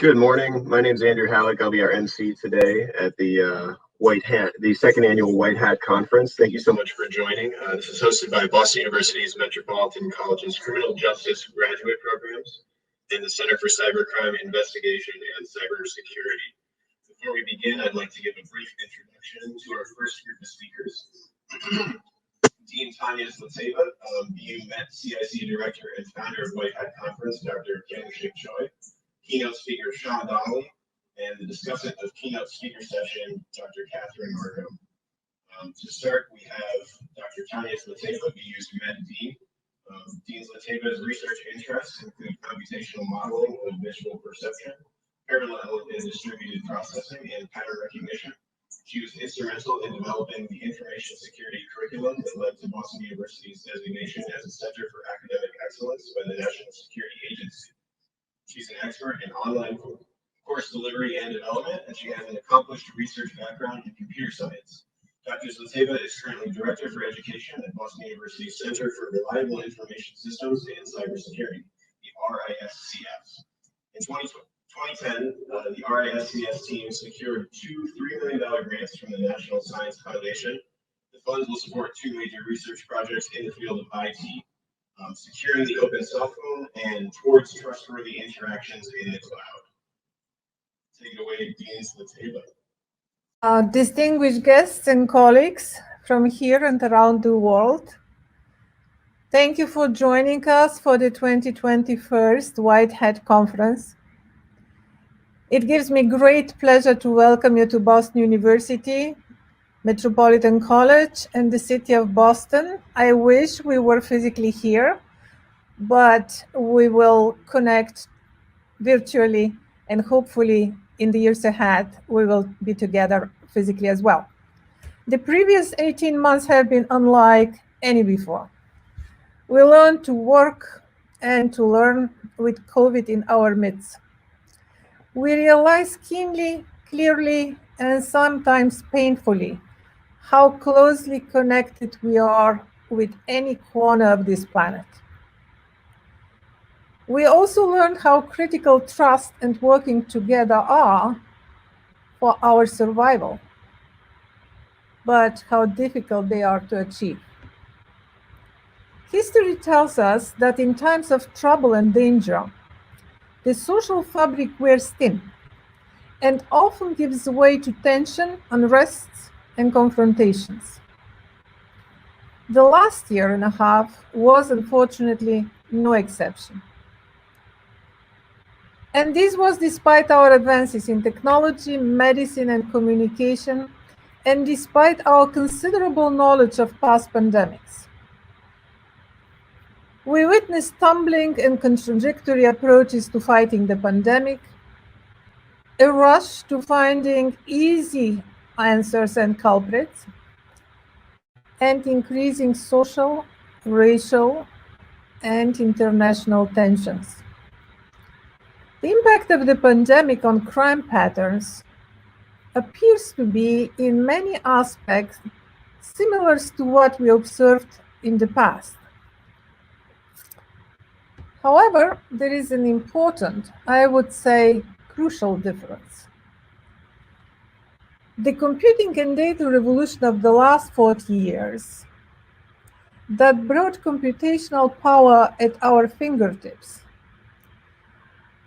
Good morning. My name is Andrew Halleck. I'll be our MC today at the the second annual White Hat Conference. Thank you so much for joining. This is hosted by Boston University's Metropolitan College's Criminal Justice Graduate Programs and the Center for Cybercrime Investigation and Cybersecurity. Before we begin, I'd like to give a brief introduction to our first group of speakers. Dean Tanya Slateva, BU Met CIC Director and founder of White Hat Conference, Dr. Kyung-Shik Choi. Keynote speaker Sean Donnelly, and the discussant of keynote speaker session, Dr. Catherine Marco. To start, we have Dr. Tanya Slateva, BU's Med Dean. Dean Slateva's research interests include computational modeling of visual perception, parallel and distributed processing, and pattern recognition. She was instrumental in developing the information security curriculum that led to Boston University's designation as a Center for Academic Excellence by the National Security Agency. She's an expert in online course delivery and development, and she has an accomplished research background in computer science. Dr. Slateva is currently Director for Education at Boston University's Center for Reliable Information Systems and Cybersecurity, the RISCS. In 2010, the RISCS team secured two $3 million grants from the National Science Foundation. The funds will support two major research projects in the field of IT. Securing the open cell phone and towards trustworthy interactions in the cloud. Take it away, Dean Slateva. Distinguished guests and colleagues from here and around the world, thank you for joining us for the 2021 White Hat Conference. It gives me great pleasure to welcome you to Boston University, Metropolitan College, and the city of Boston. I wish we were physically here, but we will connect virtually, and hopefully in the years ahead, we will be together physically as well. The previous 18 months have been unlike any before. We learned to work and to learn with COVID in our midst. We realize keenly, clearly, and sometimes painfully how closely connected we are with any corner of this planet. We also learned how critical trust and working together are for our survival, but how difficult they are to achieve. History tells us that in times of trouble and danger, the social fabric wears thin and often gives way to tension, unrest, and confrontations. The last year and a half was unfortunately no exception. And this was despite our advances in technology, medicine, and communication, and despite our considerable knowledge of past pandemics. We witnessed stumbling and contradictory approaches to fighting the pandemic, a rush to finding easy answers and culprits, and increasing social, racial, and international tensions. The impact of the pandemic on crime patterns appears to be, in many aspects, similar to what we observed in the past. However, there is an important, I would say, crucial difference. The computing and data revolution of the last 40 years that brought computational power at our fingertips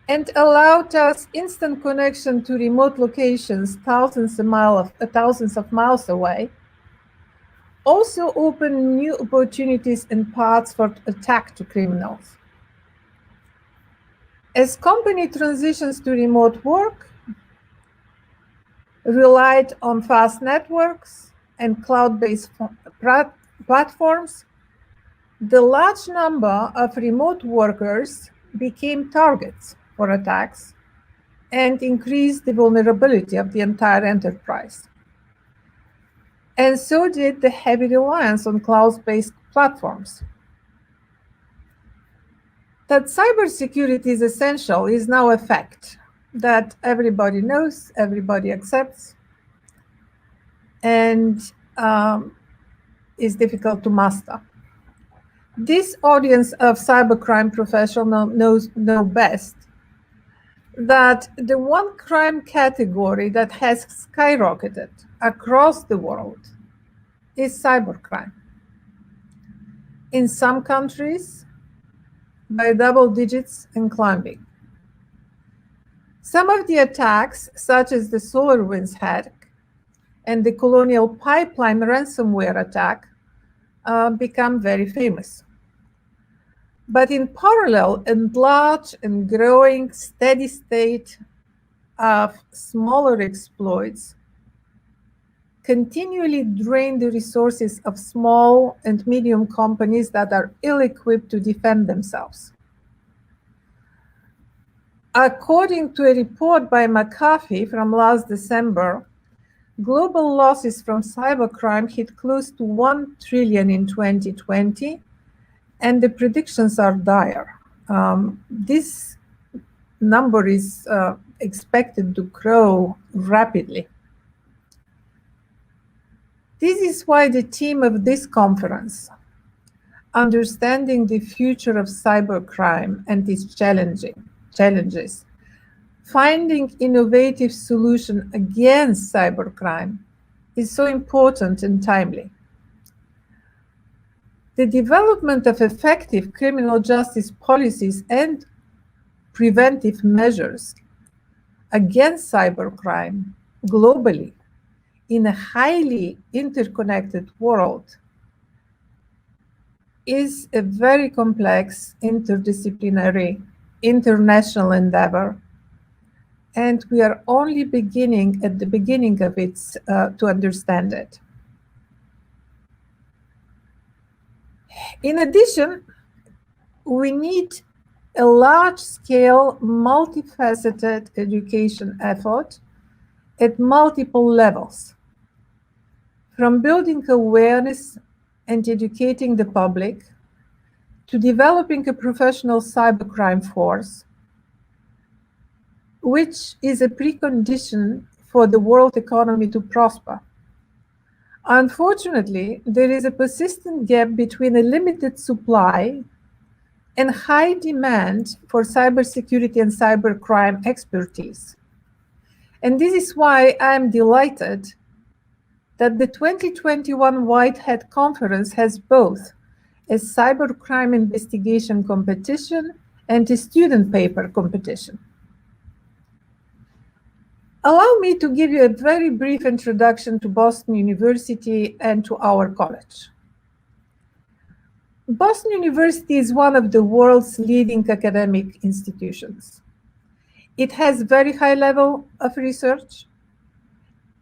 and allowed us instant connection to remote locations thousands of miles away, also opened new opportunities and paths for attack to criminals. As company transitions to remote work, relied on fast networks and cloud-based platforms, the large number of remote workers became targets for attacks and increased the vulnerability of the entire enterprise. And so did the heavy reliance on cloud-based platforms. That cybersecurity is essential is now a fact that everybody knows, everybody accepts, and is difficult to master. This audience of cybercrime professionals know best that the one crime category that has skyrocketed across the world is cybercrime. In some countries, by double digits and climbing. Some of the attacks, such as the SolarWinds hack and the Colonial Pipeline ransomware attack, become very famous. But in parallel, a large and growing steady state of smaller exploits continually drain the resources of small and medium companies that are ill-equipped to defend themselves. According to a report by McAfee from last December, global losses from cybercrime hit close to 1 trillion in 2020, and the predictions are dire. This number is expected to grow rapidly. This is why the theme of this conference, Understanding the Future of Cybercrime and its Challenges, Finding Innovative Solutions Against Cybercrime, is so important and timely. The development of effective criminal justice policies and preventive measures against cybercrime globally in a highly interconnected world is a very complex, interdisciplinary, international endeavor, and we are only beginning at the beginning of it to understand it. In addition, we need a large-scale, multifaceted education effort at multiple levels, from building awareness and educating the public to developing a professional cybercrime force, which is a precondition for the world economy to prosper. Unfortunately, there is a persistent gap between a limited supply and high demand for cybersecurity and cybercrime expertise. And this is why I'm delighted that the 2021 White Hat Conference has both a cybercrime investigation competition and a student paper competition. Allow me to give you a very brief introduction to Boston University and to our college. Boston University is one of the world's leading academic institutions. It has very high level of research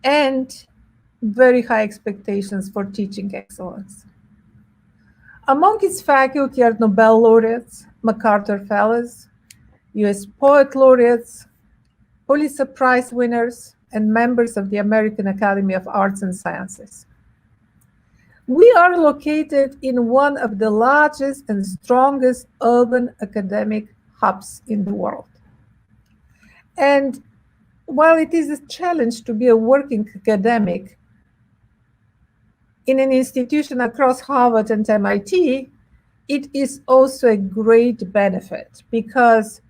and very high expectations for teaching excellence. Among its faculty are Nobel laureates, MacArthur Fellows, US Poet Laureates, Pulitzer Prize winners, and members of the American Academy of Arts and Sciences. We are located in one of the largest and strongest urban academic hubs in the world. And while it is a challenge to be a working academic in an institution across Harvard and MIT, it is also a great benefit because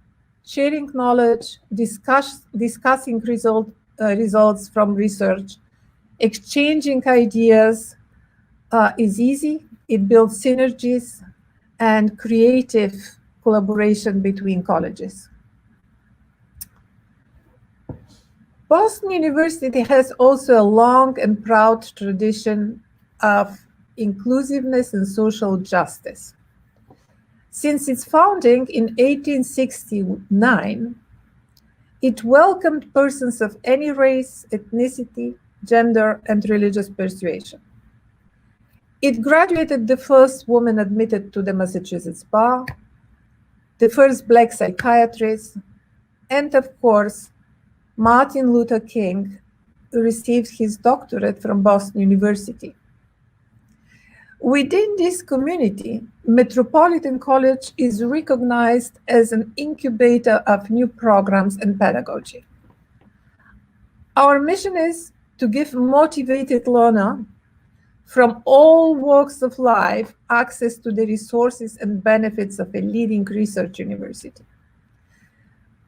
sharing knowledge, discussing results from research, exchanging ideas is easy. It builds synergies and creative collaboration between colleges. Boston University has also a long and proud tradition of inclusiveness and social justice. Since its founding in 1869, it welcomed persons of any race, ethnicity, gender, and religious persuasion. It graduated the first woman admitted to the Massachusetts bar, the first Black psychiatrist, and of course, Martin Luther King received his doctorate from Boston University. Within this community, Metropolitan College is recognized as an incubator of new programs and pedagogy. Our mission is to give motivated learner from all walks of life access to the resources and benefits of a leading research university.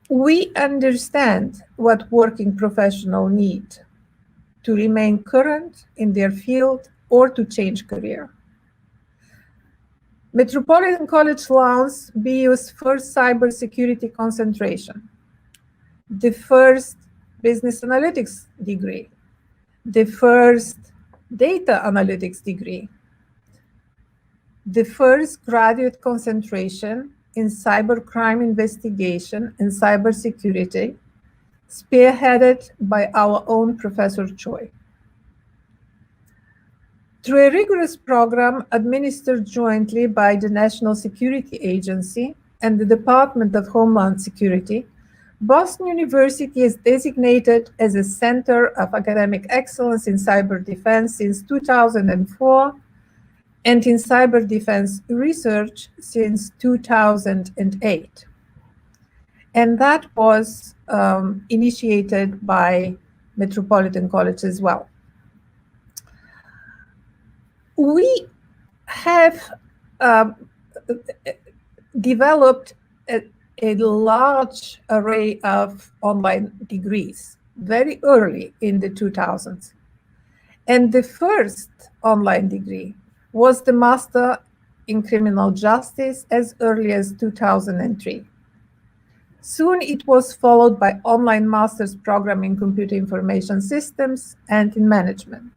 We understand what working professionals need to remain current in their field or to change career. Metropolitan College launched BU's first cybersecurity concentration, the first business analytics degree, the first data analytics degree, the first graduate concentration in cybercrime investigation and cybersecurity, spearheaded by our own Professor Choi. Through a rigorous program administered jointly by the National Security Agency and the Department of Homeland Security, Boston University is designated as a center of academic excellence in cyber defense since 2004 and in cyber defense research since 2008. And that was initiated by Metropolitan College as well. We have developed a large array of online degrees very early in the 2000s. And the first online degree was the Master in Criminal Justice as early as 2003. Soon it was followed by online master's program in computer information systems and in management.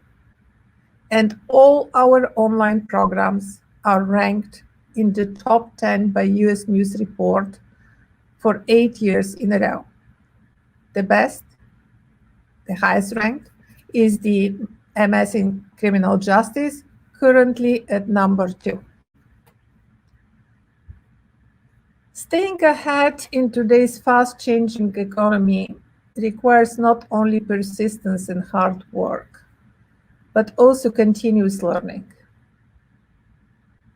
And all our online programs are ranked in the top 10 by US News Report for 8 years in a row. The best, the highest ranked, is the MS in Criminal Justice, currently at number 2. Staying ahead in today's fast-changing economy requires not only persistence and hard work, but also continuous learning.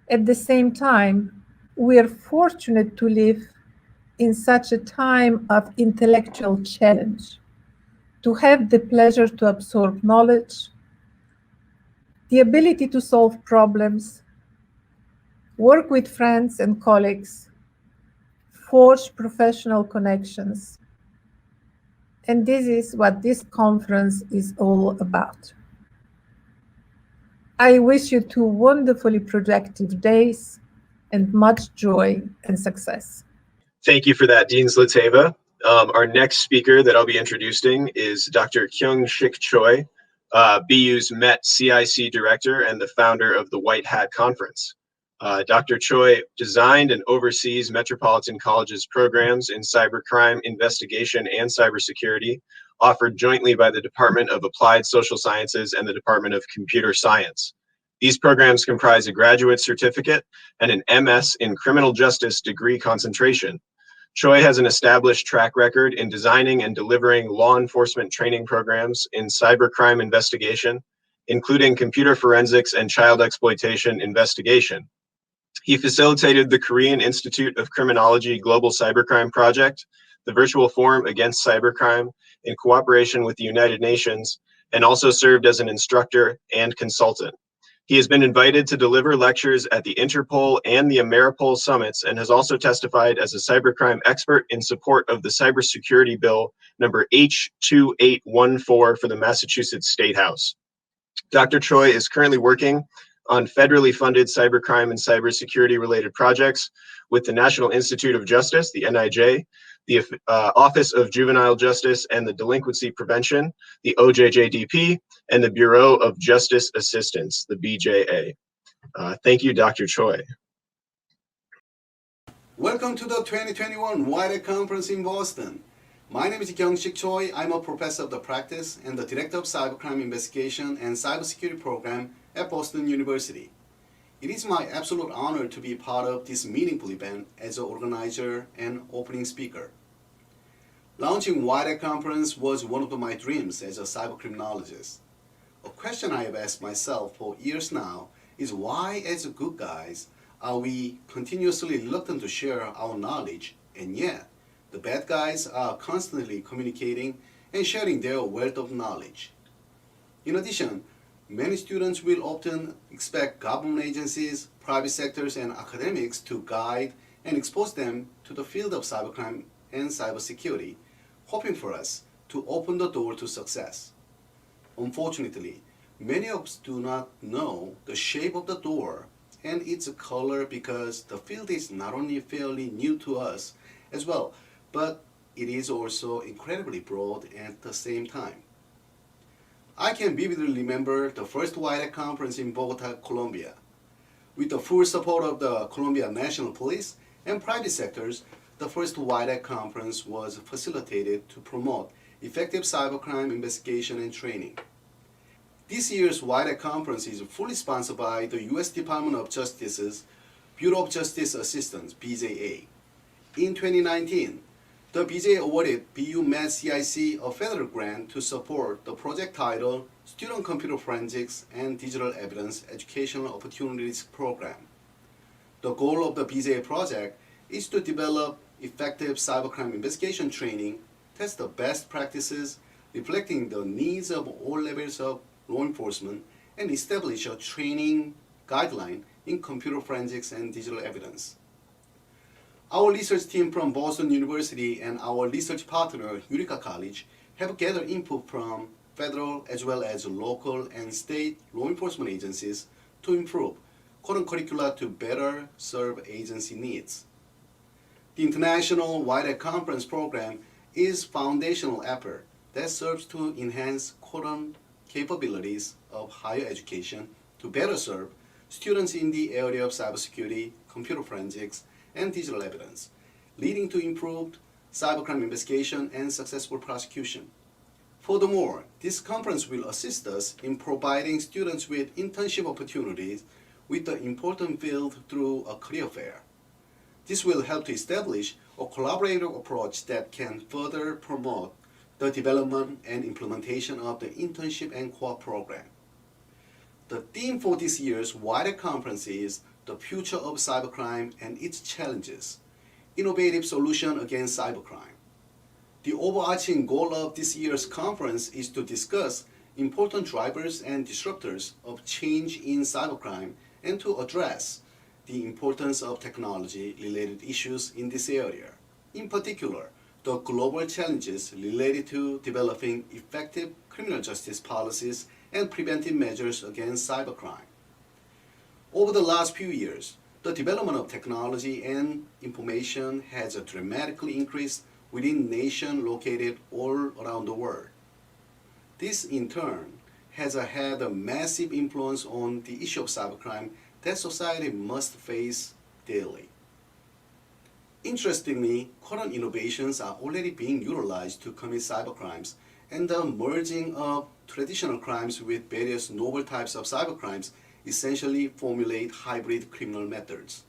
At the same time, we are fortunate to live in such a time of intellectual challenge, to have the pleasure to absorb knowledge, the ability to solve problems, work with friends and colleagues, forge professional connections. And this is what this conference is all about. I wish you 2 wonderfully productive days and much joy and success. Thank you for that, Dean Zliteva. Our next speaker that I'll be introducing is Dr. Kyung-Shik Choi, BU's Met CIC Director and the founder of the White Hat Conference. Dr. Choi designed and oversees Metropolitan College's programs in cybercrime investigation and cybersecurity, offered jointly by the Department of Applied Social Sciences and the Department of Computer Science. These programs comprise a graduate certificate and an MS in Criminal Justice degree concentration. Choi has an established track record in designing and delivering law enforcement training programs in cybercrime investigation, including computer forensics and child exploitation investigation. He facilitated the Korean Institute of Criminology Global Cybercrime Project, the Virtual Forum Against Cybercrime, in cooperation with the United Nations, and also served as an instructor and consultant. He has been invited to deliver lectures at the Interpol and the Ameripol summits and has also testified as a cybercrime expert in support of the cybersecurity bill number H2814 for the Massachusetts State House. Dr. Choi is currently working on federally funded cybercrime and cybersecurity related projects with the National Institute of Justice, the NIJ, the Office of Juvenile Justice and the Delinquency Prevention, the OJJDP, and the Bureau of Justice Assistance, the BJA. Thank you, Dr. Choi. Welcome to the 2021 White Hat Conference in Boston. My name is Kyung-Shik Choi. I'm a professor of the practice and the director of cybercrime investigation and cybersecurity program at Boston University. It is my absolute honor to be part of this meaningful event as an organizer and opening speaker. Launching White Hat Conference was one of my dreams as a cybercriminologist. A question I have asked myself for years now is why, as good guys, are we continuously reluctant to share our knowledge, and yet the bad guys are constantly communicating and sharing their wealth of knowledge. In addition, many students will often expect government agencies, private sectors, and academics to guide and expose them to the field of cybercrime and cybersecurity, hoping for us to open the door to success. Unfortunately, many of us do not know the shape of the door and its color because the field is not only fairly new to us as well, but it is also incredibly broad at the same time. I can vividly remember the first White Hat conference in Bogota, Colombia. With the full support of the Colombia National Police and private sectors, the first White Hat conference was facilitated to promote effective cybercrime investigation and training. This year's White Hat conference is fully sponsored by the U.S. Department of Justice's Bureau of Justice Assistance, BJA. In 2019, the BJA awarded BU Med CIC a federal grant to support the project titled Student Computer Forensics and Digital Evidence Educational Opportunities Program. The goal of the BJA project is to develop effective cybercrime investigation training, test the best practices, reflecting the needs of all levels of law enforcement, and establish a training guideline in computer forensics and digital evidence. Our research team from Boston University and our research partner, Eureka College, have gathered input from federal as well as local and state law enforcement agencies to improve current curricula to better serve agency needs. The International White Hat Conference program is a foundational effort that serves to enhance current capabilities of higher education to better serve students in the area of cybersecurity, computer forensics, and digital evidence, leading to improved cybercrime investigation and successful prosecution. Furthermore, this conference will assist us in providing students with internship opportunities with the important field through a career fair. This will help to establish a collaborative approach that can further promote the development and implementation of the internship and co-op program. The theme for this year's White Hat conference is the future of cybercrime and its challenges, innovative solution against cybercrime. The overarching goal of this year's conference is to discuss important drivers and disruptors of change in cybercrime and to address the importance of technology-related issues in this area. In particular, the global challenges related to developing effective criminal justice policies and preventive measures against cybercrime. Over the last few years, the development of technology and information has dramatically increased within nations located all around the world. This, in turn, has had a massive influence on the issue of cybercrime that society must face daily. Interestingly, current innovations are already being utilized to commit cybercrimes, and the merging of traditional crimes with various novel types of cybercrimes essentially formulate hybrid criminal methods.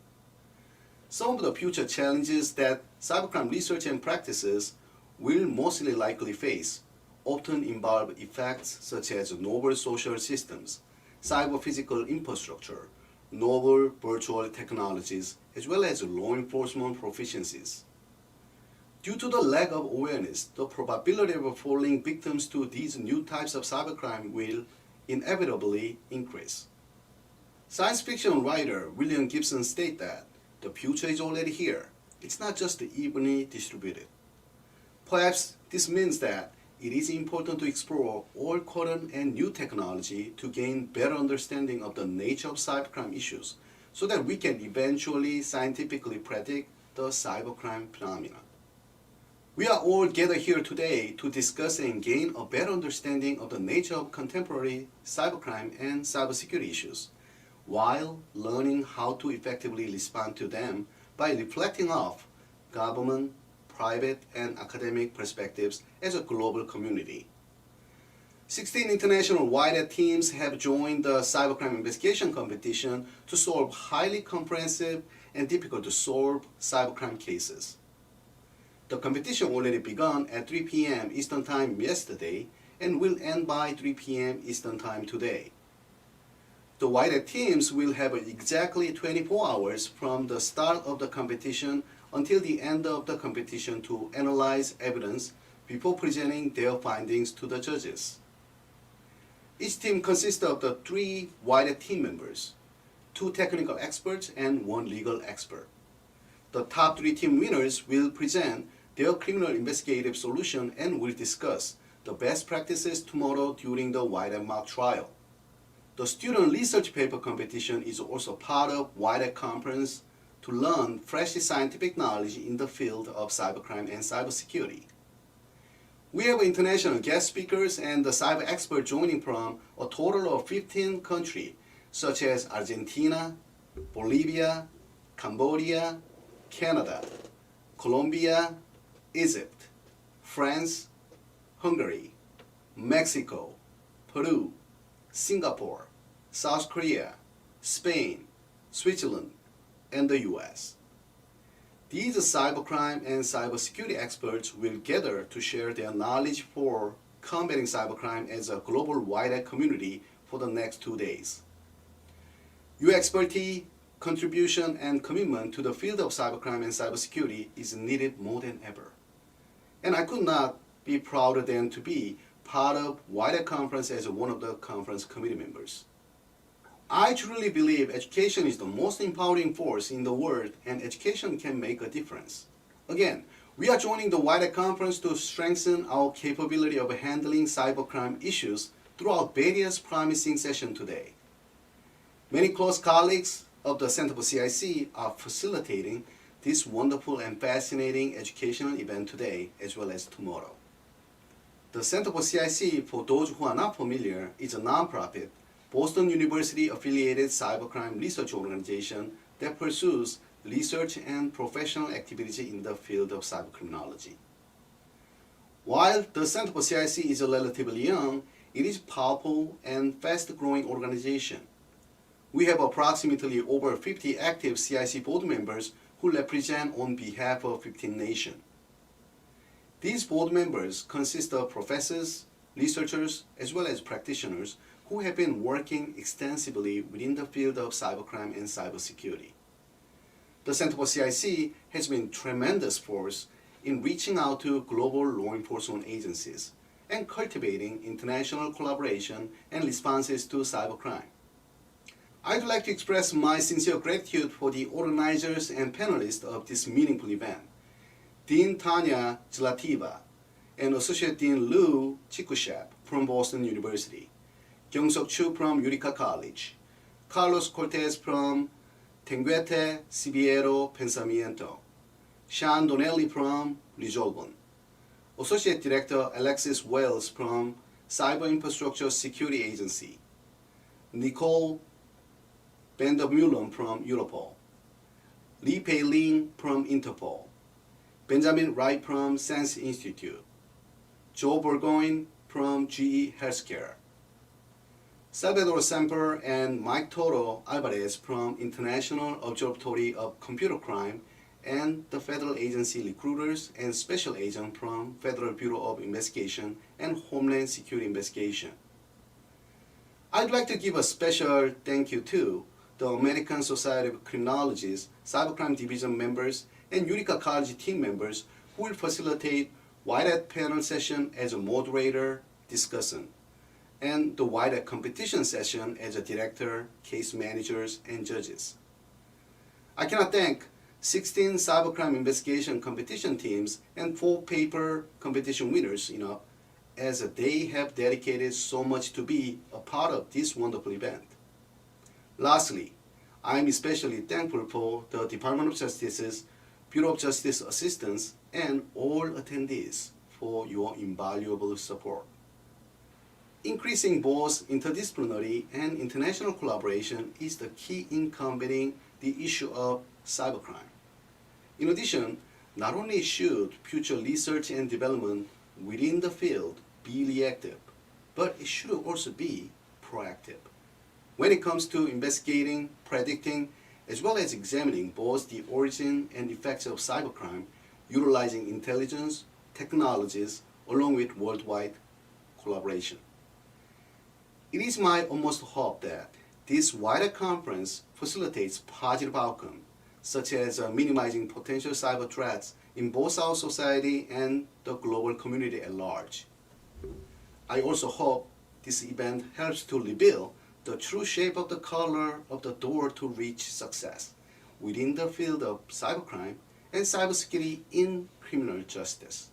Some of the future challenges that cybercrime research and practices will mostly likely face often involve effects such as novel social systems, cyber-physical infrastructure, novel virtual technologies, as well as law enforcement proficiencies. Due to the lack of awareness, the probability of falling victims to these new types of cybercrime will inevitably increase. Science fiction writer William Gibson stated that the future is already here. It's not just evenly distributed. Perhaps this means that it is important to explore all current and new technology to gain better understanding of the nature of cybercrime issues so that we can eventually scientifically predict the cybercrime phenomenon. We are all gathered here today to discuss and gain a better understanding of the nature of contemporary cybercrime and cybersecurity issues, while learning how to effectively respond to them by reflecting off government, private, and academic perspectives as a global community. 16 international White Hat teams have joined the cybercrime investigation competition to solve highly comprehensive and difficult to solve cybercrime cases. The competition already began at 3 p.m. Eastern Time yesterday and will end by 3 p.m. Eastern Time today. The White Hat teams will have exactly 24 hours from the start of the competition until the end of the competition to analyze evidence before presenting their findings to the judges. Each team consists of the 3 White Hat team members, 2 technical experts, and 1 legal expert. The top 3 team winners will present their criminal investigative solution and will discuss the best practices tomorrow during the Whitehead mock trial. The student research paper competition is also part of Whitehead conference to learn fresh scientific knowledge in the field of cybercrime and cybersecurity. We have international guest speakers and the cyber expert joining from a total of 15 countries such as Argentina, Bolivia, Cambodia, Canada, Colombia, Egypt, France, Hungary, Mexico, Peru, Singapore, South Korea, Spain, Switzerland, and the US. These cybercrime and cybersecurity experts will gather to share their knowledge for combating cybercrime as a global Whitehead community for the next 2 days. Your expertise, contribution, and commitment to the field of cybercrime and cybersecurity is needed more than ever. And I could not be prouder than to be part of Whitehead Conference as one of the conference committee members. I truly believe education is the most empowering force in the world and education can make a difference. Again, we are joining the Whitehead Conference to strengthen our capability of handling cybercrime issues throughout various promising sessions today. Many close colleagues of the Center for CIC are facilitating this wonderful and fascinating educational event today as well as tomorrow. The Center for CIC, for those who are not familiar, is a nonprofit Boston University-affiliated cybercrime research organization that pursues research and professional activities in the field of cybercriminology. While the Center for CIC is relatively young, it is a powerful and fast-growing organization. We have approximately over 50 active CIC board members who represent on behalf of 15 nations. These board members consist of professors, researchers, as well as practitioners who have been working extensively within the field of cybercrime and cybersecurity. The Center for CIC has been a tremendous force in reaching out to global law enforcement agencies and cultivating international collaboration and responses to cybercrime. I'd like to express my sincere gratitude for the organizers and panelists of this meaningful event, Dean Tanya Zlativa and Associate Dean Lou Chikushev from Boston University, Kyung-Suk Chu from Eureka College, Carlos Cortez from Tenguete Sibiero Pensamiento, Sean Donnelly from Resolvon, Associate Director Alexis Wells from Cyber Infrastructure Security Agency, Nicole Vandermeulen from Europol, Li Pei Ling from Interpol, Benjamin Wright from Sense Institute, Joe Burgoyne from GE Healthcare, Salvador Semper and Mike Toro Alvarez from International Observatory of Computer Crime and the Federal Agency Recruiters and Special Agent from Federal Bureau of Investigation and Homeland Security Investigation. I'd like to give a special thank you to the American Society of Criminologists, Cybercrime Division members, and Eureka College team members who will facilitate Whitehead panel session as a moderator, discussant, and the Whitehead competition session as a director, case managers, and judges. I cannot thank 16 cybercrime investigation competition teams and 4 paper competition winners enough, as they have dedicated so much to be a part of this wonderful event. Lastly, I am especially thankful for the Department of Justice's Bureau of Justice assistants and all attendees for your invaluable support. Increasing both interdisciplinary and international collaboration is the key in combating the issue of cybercrime. In addition, not only should future research and development within the field be reactive, but it should also be proactive. When it comes to investigating, predicting, as well as examining both the origin and effects of cybercrime, utilizing intelligence, technologies, along with worldwide collaboration. It is my utmost hope that this wider conference facilitates positive outcomes, such as minimizing potential cyber threats in both our society and the global community at large. I also hope this event helps to reveal the true shape of the color of the door to reach success within the field of cybercrime and cybersecurity in criminal justice.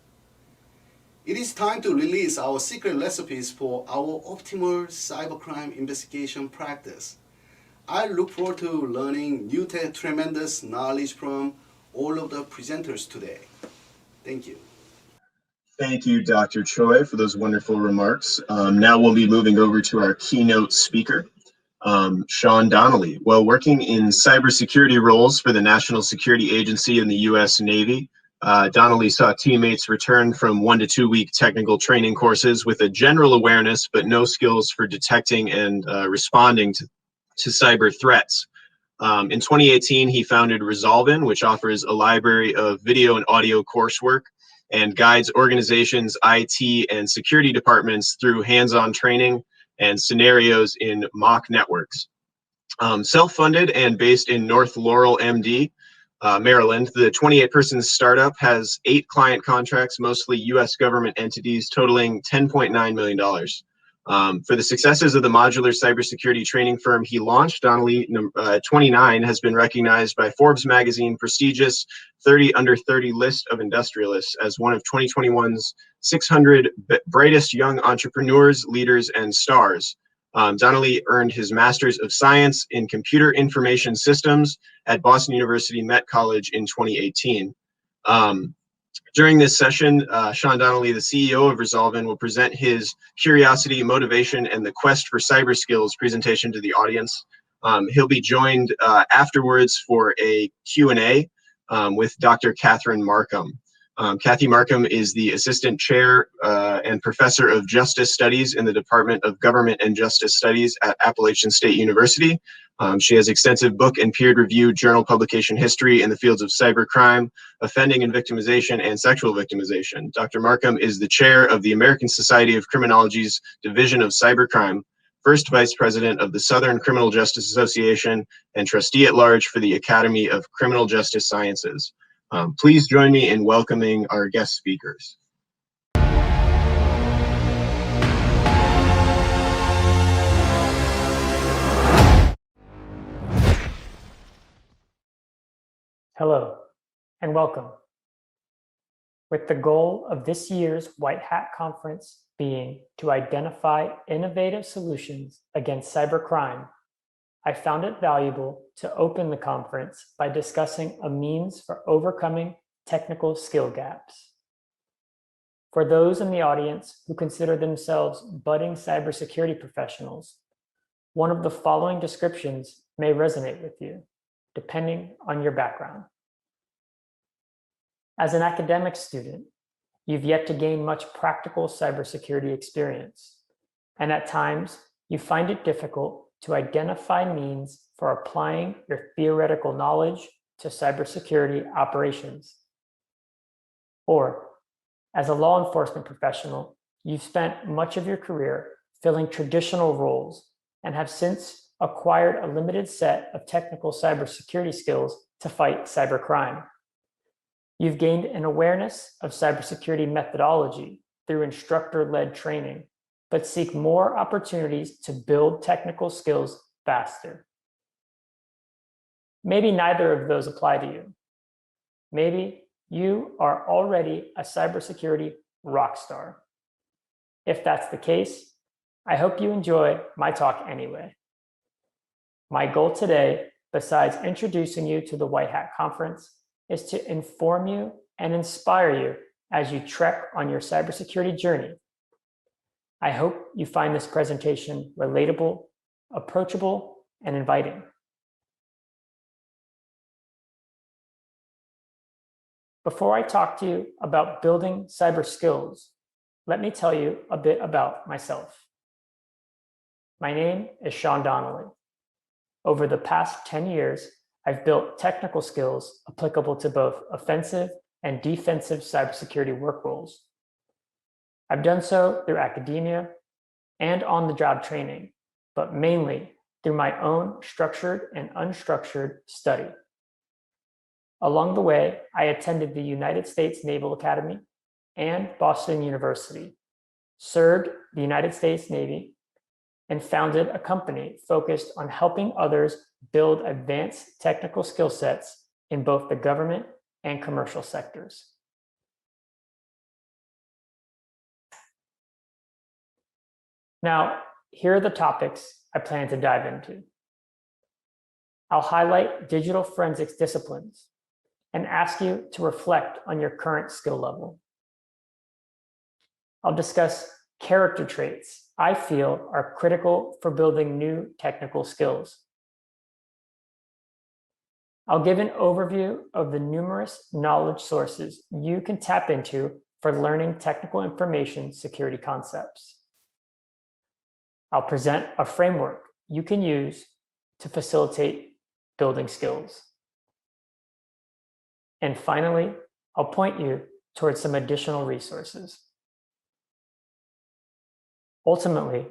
It is time to release our secret recipes for our optimal cybercrime investigation practice. I look forward to learning new tremendous knowledge from all of the presenters today. Thank you. Thank you, Dr. Choi, for those wonderful remarks. Now we'll be moving over to our keynote speaker, Sean Donnelly. While working in cybersecurity roles for the National Security Agency in the U.S. Navy, Donnelly saw teammates return from 1 to 2 week technical training courses with a general awareness but no skills for detecting and responding to cyber threats. In 2018, he founded Resolvin, which offers a library of video and audio coursework and guides organizations, IT, and security departments through hands-on training and scenarios in mock networks. Self-funded and based in North Laurel, MD, Maryland, the 28-person startup has 8 client contracts, mostly U.S. government entities, totaling $10.9 million. For the successes of the modular cybersecurity training firm he launched, Donnelly, 29, has been recognized by Forbes magazine prestigious 30 under 30 list of industrialists as one of 2021's 600 brightest young entrepreneurs, leaders, and stars. Donnelly earned his Master's of Science in Computer Information Systems at Boston University Met College in 2018. During this session, Sean Donnelly, the CEO of Resolvin, will present his curiosity, motivation, and the quest for cyber skills presentation to the audience. He'll be joined afterwards for a Q&A with Dr. Catherine Markham. Kathy Markham is the Assistant Chair and Professor of Justice Studies in the Department of Government and Justice Studies at Appalachian State University. She has extensive book and peer-reviewed journal publication history in the fields of cybercrime, offending and victimization, and sexual victimization. Dr. Markham is the chair of the American Society of Criminology's Division of Cybercrime, first vice president of the Southern Criminal Justice Association, and trustee at large for the Academy of Criminal Justice Sciences. Please join me in welcoming our guest speakers. Hello, and welcome. With the goal of this year's White Hat Conference being to identify innovative solutions against cybercrime, I found it valuable to open the conference by discussing a means for overcoming technical skill gaps. For those in the audience who consider themselves budding cybersecurity professionals, one of the following descriptions may resonate with you, depending on your background. As an academic student, you've yet to gain much practical cybersecurity experience, and at times you find it difficult to identify means for applying your theoretical knowledge to cybersecurity operations. Or, as a law enforcement professional, you've spent much of your career filling traditional roles and have since acquired a limited set of technical cybersecurity skills to fight cybercrime. You've gained an awareness of cybersecurity methodology through instructor-led training, but seek more opportunities to build technical skills faster. Maybe neither of those apply to you. Maybe you are already a cybersecurity rock star. If that's the case, I hope you enjoy my talk anyway. My goal today, besides introducing you to the White Hat Conference, is to inform you and inspire you as you trek on your cybersecurity journey. I hope you find this presentation relatable, approachable, and inviting. Before I talk to you about building cyber skills, let me tell you a bit about myself. My name is Sean Donnelly. Over the past 10 years, I've built technical skills applicable to both offensive and defensive cybersecurity work roles. I've done so through academia and on-the-job training, but mainly through my own structured and unstructured study. Along the way, I attended the United States Naval Academy and Boston University, served the United States Navy, and founded a company focused on helping others build advanced technical skill sets in both the government and commercial sectors. Now, here are the topics I plan to dive into. I'll highlight digital forensics disciplines and ask you to reflect on your current skill level. I'll discuss character traits I feel are critical for building new technical skills. I'll give an overview of the numerous knowledge sources you can tap into for learning technical information security concepts. I'll present a framework you can use to facilitate building skills. And finally, I'll point you towards some additional resources. Ultimately,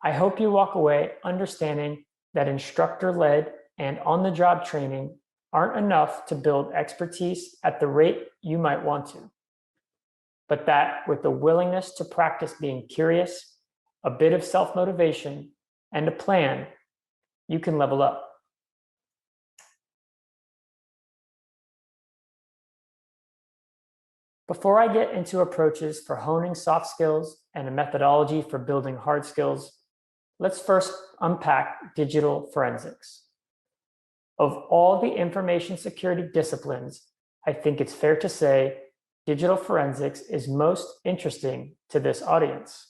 I hope you walk away understanding that instructor-led and on-the-job training aren't enough to build expertise at the rate you might want to, but that with the willingness to practice being curious, a bit of self-motivation, and a plan, you can level up. Before I get into approaches for honing soft skills and a methodology for building hard skills, let's first unpack digital forensics. Of all the information security disciplines, I think it's fair to say digital forensics is most interesting to this audience.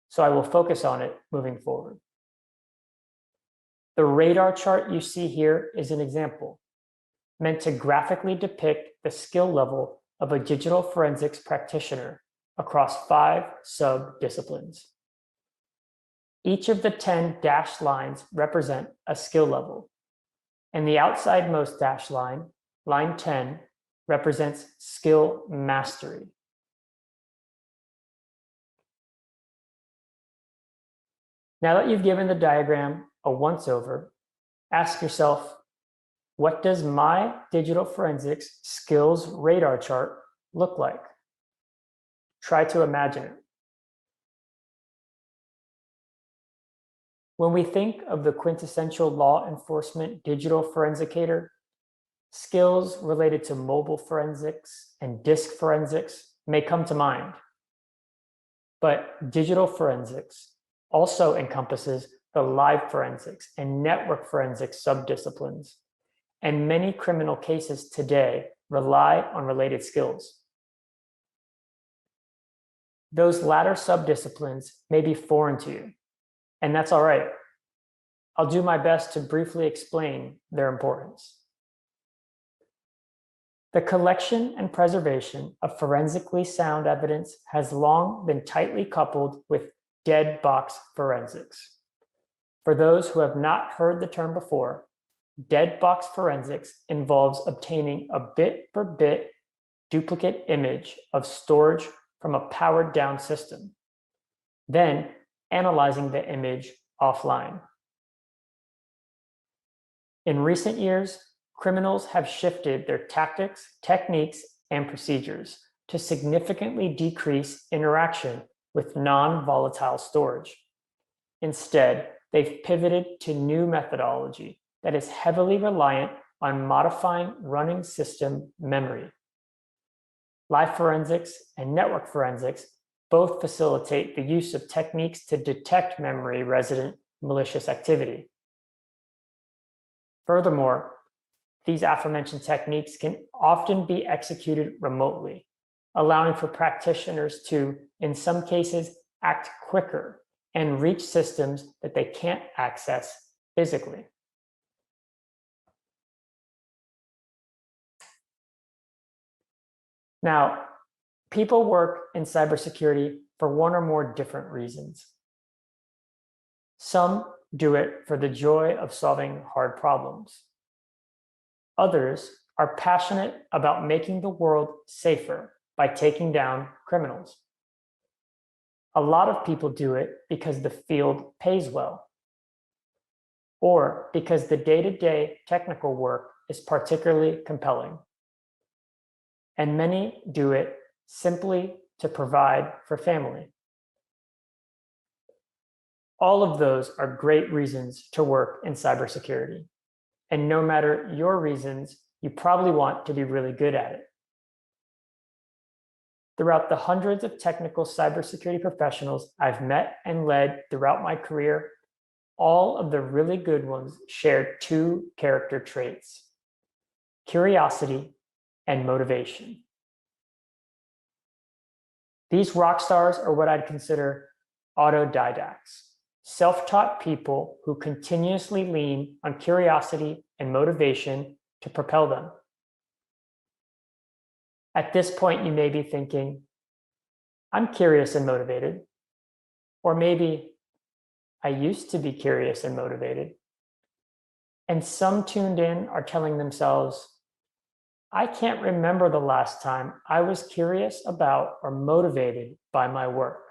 So I will focus on it moving forward. The radar chart you see here is an example, meant to graphically depict the skill level of a digital forensics practitioner across 5 sub-disciplines. Each of the 10 dashed lines represent a skill level, and the outsidemost dashed line, line 10, represents skill mastery. Now that you've given the diagram a once-over, ask yourself, what does my digital forensics skills radar chart look like? Try to imagine it. When we think of the quintessential law enforcement digital forensicator, skills related to mobile forensics and disk forensics may come to mind. But digital forensics also encompasses the live forensics and network forensics subdisciplines, and many criminal cases today rely on related skills. Those latter subdisciplines may be foreign to you, and that's all right. I'll do my best to briefly explain their importance. The collection and preservation of forensically sound evidence has long been tightly coupled with dead box forensics. For those who have not heard the term before, dead box forensics involves obtaining a bit-for-bit duplicate image of storage from a powered down system, then analyzing the image offline. In recent years, criminals have shifted their tactics, techniques, and procedures to significantly decrease interaction with non-volatile storage. Instead, they've pivoted to new methodology that is heavily reliant on modifying running system memory. Live forensics and network forensics both facilitate the use of techniques to detect memory resident malicious activity. Furthermore, these aforementioned techniques can often be executed remotely, allowing for practitioners to, in some cases, act quicker and reach systems that they can't access physically. Now, people work in cybersecurity for one or more different reasons. Some do it for the joy of solving hard problems. Others are passionate about making the world safer by taking down criminals. A lot of people do it because the field pays well, or because the day-to-day technical work is particularly compelling. And many do it simply to provide for family. All of those are great reasons to work in cybersecurity. And no matter your reasons, you probably want to be really good at it. throughout the hundreds of technical cybersecurity professionals I've met and led throughout my career, all of the really good ones shared two character traits: curiosity and motivation. These rock stars are what I'd consider autodidacts, self-taught people who continuously lean on curiosity and motivation to propel them. At this point, you may be thinking, I'm curious and motivated. Or maybe I used to be curious and motivated. And some tuned in are telling themselves, I can't remember the last time I was curious about or motivated by my work.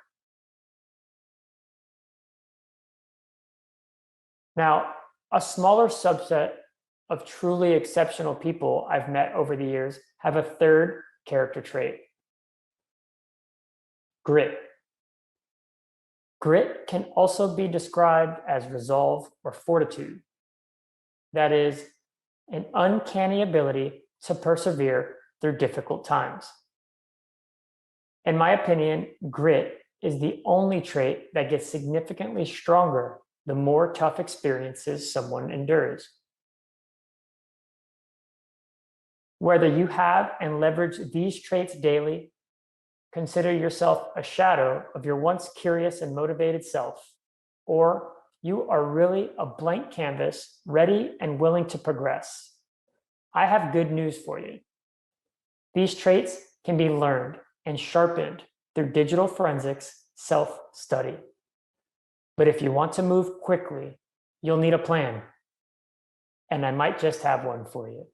Now, a smaller subset of truly exceptional people I've met over the years have a third character trait: grit. Grit can also be described as resolve or fortitude. That is, an uncanny ability to persevere through difficult times. In my opinion, grit is the only trait that gets significantly stronger the more tough experiences someone endures. Whether you have and leverage these traits daily, consider yourself a shadow of your once curious and motivated self, or you are really a blank canvas, ready and willing to progress, I have good news for you. These traits can be learned and sharpened through digital forensics self-study. But if you want to move quickly, you'll need a plan. And I might just have one for you.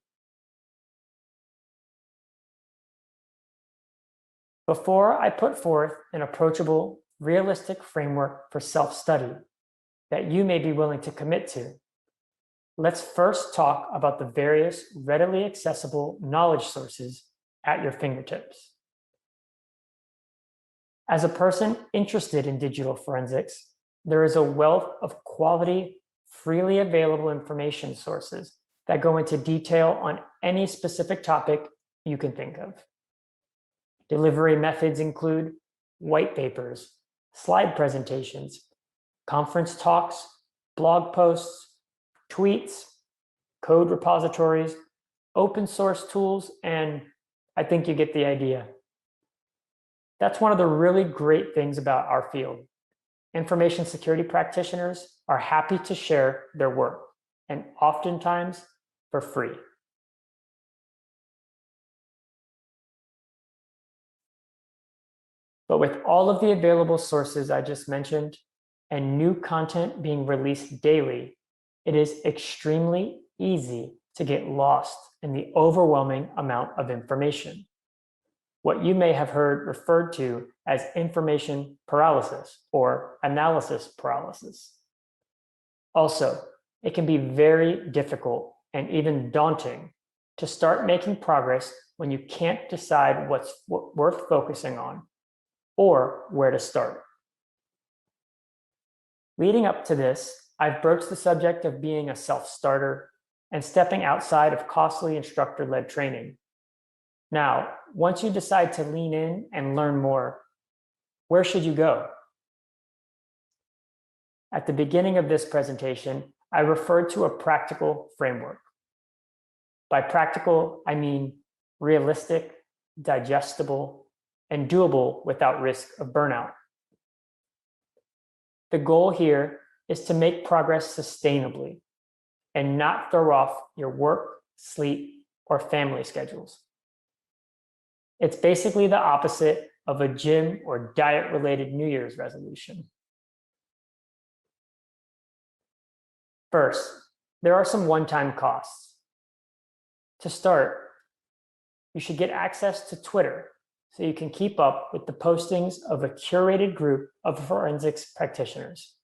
Before I put forth an approachable, realistic framework for self-study that you may be willing to commit to, let's first talk about the various readily accessible knowledge sources at your fingertips. As a person interested in digital forensics, there is a wealth of quality, freely available information sources that go into detail on any specific topic you can think of. Delivery methods include white papers, slide presentations, conference talks, blog posts, tweets, code repositories, open source tools, and I think you get the idea. That's one of the really great things about our field. Information security practitioners are happy to share their work, and oftentimes for free. But with all of the available sources I just mentioned and new content being released daily, it is extremely easy to get lost in the overwhelming amount of information. What you may have heard referred to as information paralysis or analysis paralysis. Also, it can be very difficult and even daunting to start making progress when you can't decide what's worth focusing on or where to start. Leading up to this, I've broached the subject of being a self-starter and stepping outside of costly instructor-led training. Now, once you decide to lean in and learn more, where should you go? At the beginning of this presentation, I referred to a practical framework. By practical, I mean realistic, digestible, and doable without risk of burnout. The goal here is to make progress sustainably and not throw off your work, sleep, or family schedules. It's basically the opposite of a gym or diet-related New Year's resolution. First, there are some one-time costs. To start, you should get access to Twitter so you can keep up with the postings of a curated group of forensics practitioners.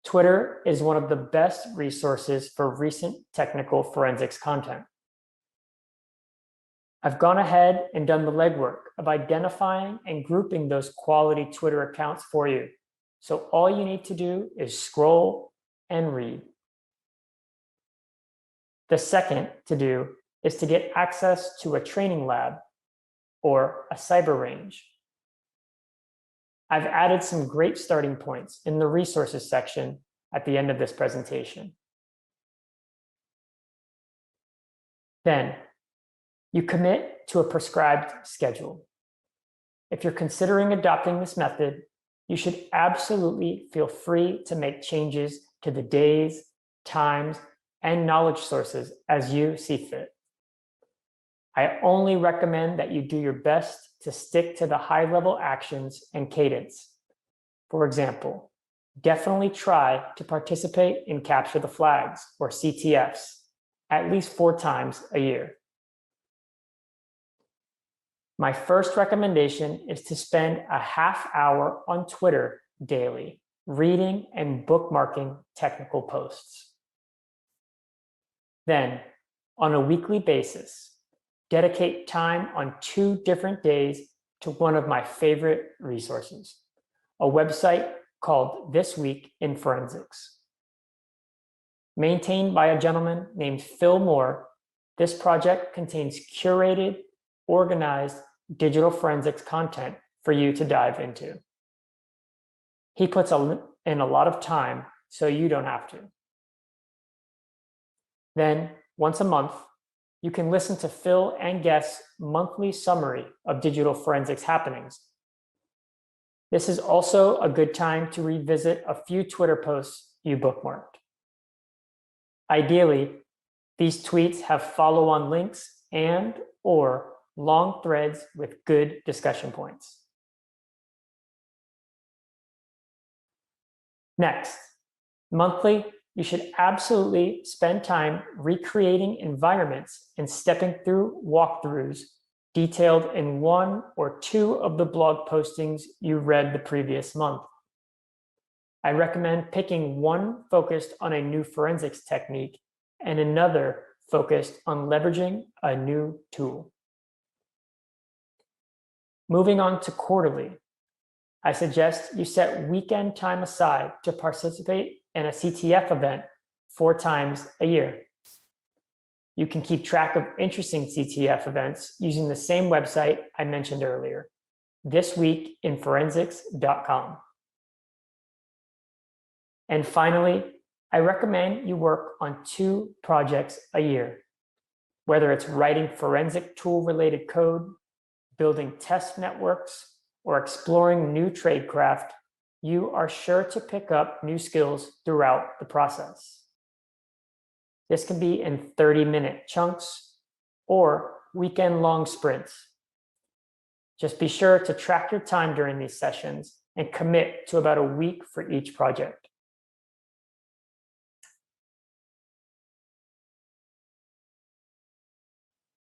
Twitter is one of the best resources for recent technical forensics content. I've gone ahead and done the legwork of identifying and grouping those quality Twitter accounts for you. So all you need to do is scroll and read. The second to do is to get access to a training lab or a cyber range. I've added some great starting points in the resources section at the end of this presentation. Then, you commit to a prescribed schedule. If you're considering adopting this method, you should absolutely feel free to make changes to the days, times, and knowledge sources as you see fit. I only recommend that you do your best to stick to the high-level actions and cadence. For example, definitely try to participate in Capture the Flags, or CTFs, at least 4 times a year. My first recommendation is to spend a half hour on Twitter daily, reading and bookmarking technical posts. Then, on a weekly basis, dedicate time on 2 different days to one of my favorite resources, a website called This Week in Forensics. Maintained by a gentleman named Phil Moore, this project contains curated, organized digital forensics content for you to dive into. He puts in a lot of time, so you don't have to. Then, once a month, you can listen to Phil and guest's monthly summary of digital forensics happenings. This is also a good time to revisit a few Twitter posts you bookmarked. Ideally, these tweets have follow-on links and/or long threads with good discussion points. Next, monthly, you should absolutely spend time recreating environments and stepping through walkthroughs detailed in 1 or 2 of the blog postings you read the previous month. I recommend picking one focused on a new forensics technique and another focused on leveraging a new tool. Moving on to quarterly, I suggest you set weekend time aside to participate in a CTF event 4 times a year. You can keep track of interesting CTF events using the same website I mentioned earlier, thisweekinforensics.com. And finally, I recommend you work on 2 projects a year, whether it's writing forensic tool-related code, building test networks, or exploring new tradecraft. You are sure to pick up new skills throughout the process. This can be in 30-minute chunks or weekend-long sprints. Just be sure to track your time during these sessions and commit to about a week for each project.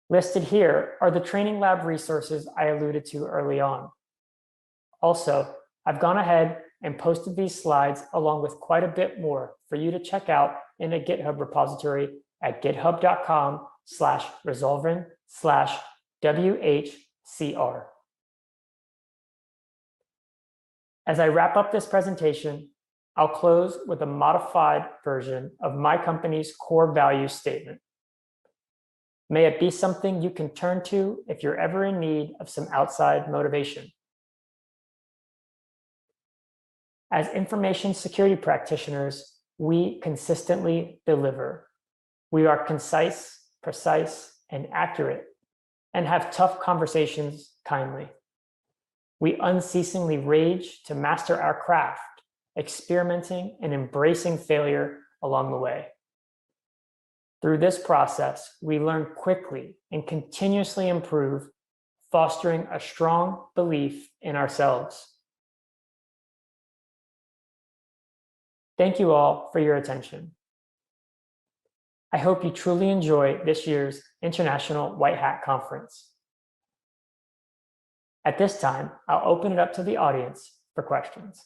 Listed here are the training lab resources I alluded to early on. Also, I've gone ahead and posted these slides along with quite a bit more for you to check out in a GitHub repository at github.com/resolvin/WHCR. As I wrap up this presentation, I'll close with a modified version of my company's core value statement. May it be something you can turn to if you're ever in need of some outside motivation. As information security practitioners, we consistently deliver. We are concise, precise, and accurate, and have tough conversations kindly. We unceasingly rage to master our craft, experimenting and embracing failure along the way. Through this process, we learn quickly and continuously improve, fostering a strong belief in ourselves. Thank you all for your attention. I hope you truly enjoy this year's International White Hat Conference. At this time, I'll open it up to the audience for questions.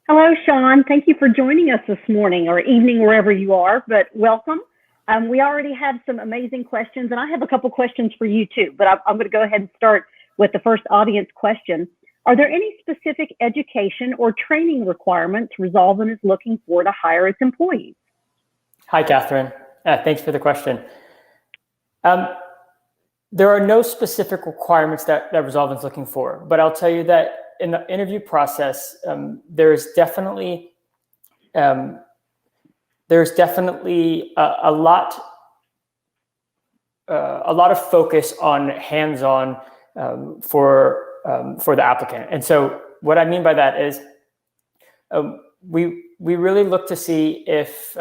Hello, Sean. Thank you for joining us this morning or evening, wherever you are, but welcome. We already have some amazing questions, and I have a couple questions for you too, but I'm going to go ahead and start with the first audience question. Are there any specific education or training requirements Resolven is looking for to hire its employees? Hi, Catherine. Thanks for the question. There are no specific requirements that Resolven is looking for, but I'll tell you that in the interview process, there's definitely a lot of focus on hands-on for the applicant. And so what I mean by that is we really look to see if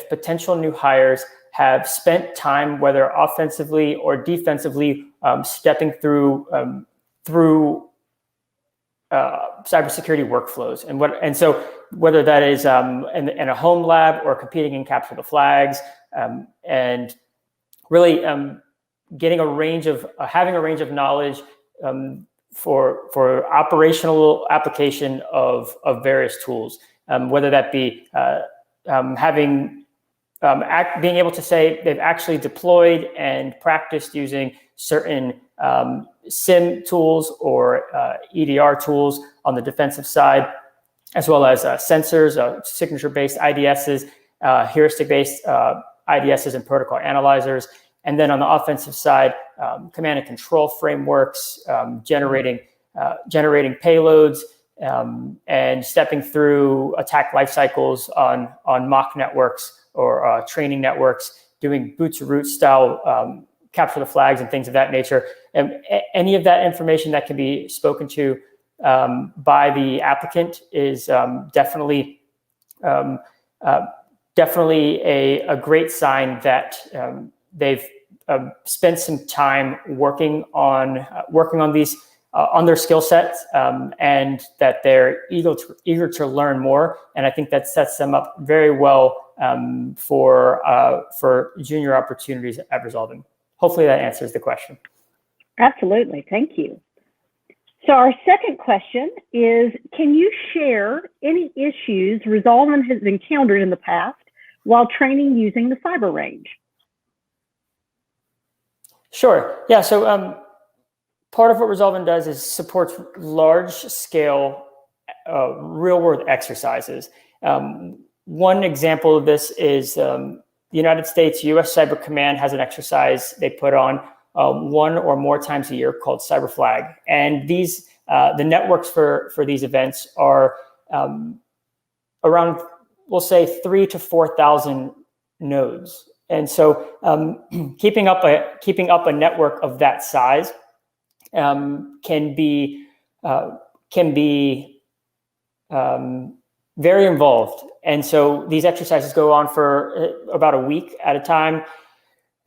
potential new hires have spent time, whether offensively or defensively, stepping through cybersecurity workflows, and so whether that is in a home lab or competing in capture the flags, and really having a range of knowledge for operational application of various tools, whether that be being able to say they've actually deployed and practiced using certain SIM tools or EDR tools on the defensive side, as well as sensors, signature-based IDSs, heuristic-based IDSs and protocol analyzers. And then on the offensive side, command and control frameworks, generating payloads, and stepping through attack life cycles on mock networks or training networks, doing boot to root style capture the flags and things of that nature. And any of that information that can be spoken to by the applicant is definitely a great sign that they've spent some time working on these on their skill sets, and that they're eager to learn more. And I think that sets them up very well for junior opportunities at Resolven. Hopefully that answers the question. Absolutely, thank you. So our second question is, can you share any issues Resolven has encountered in the past while training using the cyber range? Sure, yeah, so part of what Resolven does is supports large-scale real-world exercises. One example of this is the United States U.S. Cyber Command has an exercise they put on one or more times a year called Cyber Flag. And these the networks for these events are around, we'll say, 3,000 to 4,000 nodes. And so keeping up a network of that size can be very involved. And so these exercises go on for about a week at a time.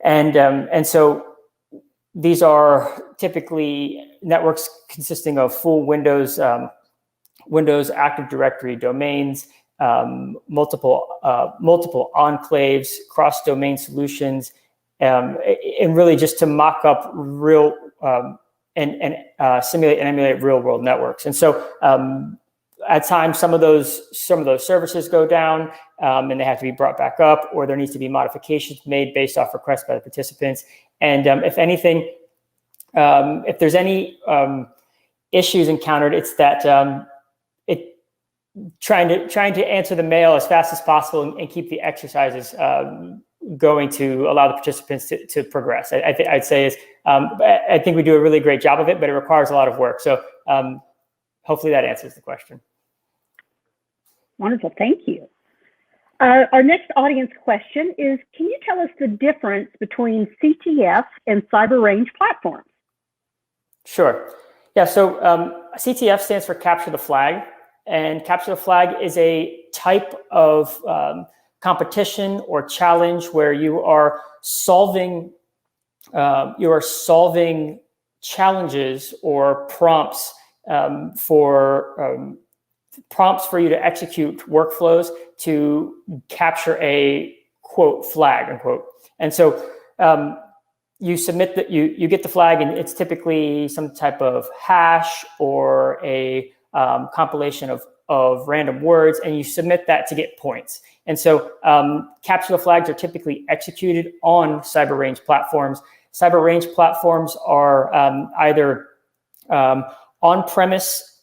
And so these are typically networks consisting of full Windows Active Directory domains, multiple enclaves, cross-domain solutions, and really just to mock up real and simulate and emulate real-world networks. And so at times, some of those services go down, and they have to be brought back up, or there needs to be modifications made based off requests by the participants. And if anything, if there's any issues encountered, it's that trying to answer the mail as fast as possible and keep the exercises going to allow the participants to progress. I'd say is I think we do a really great job of it, but it requires a lot of work. So hopefully that answers the question. Wonderful, thank you. Our next audience question is, can you tell us the difference between CTF and cyber range platforms? Sure. Yeah, so CTF stands for Capture the Flag, and Capture the Flag is a type of competition or challenge where you are solving challenges or prompts for you to execute workflows to capture a quote flag unquote. And so you submit that you get the flag, and it's typically some type of hash or a compilation of random words, and you submit that to get points. And so capture the flags are typically executed on cyber range platforms. Cyber range platforms are either on-premise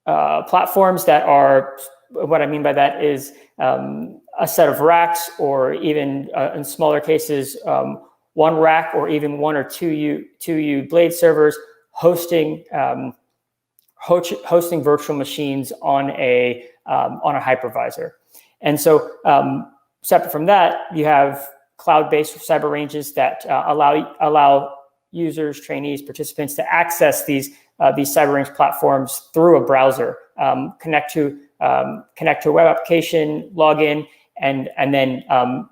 platforms that are, what I mean by that is a set of racks, or even in smaller cases, one rack or even 1 or 2U blade servers hosting virtual machines on a hypervisor. And so separate from that, you have cloud-based cyber ranges that allow users, trainees, participants to access these cyber range platforms through a browser, connect to a web application, log in, and then a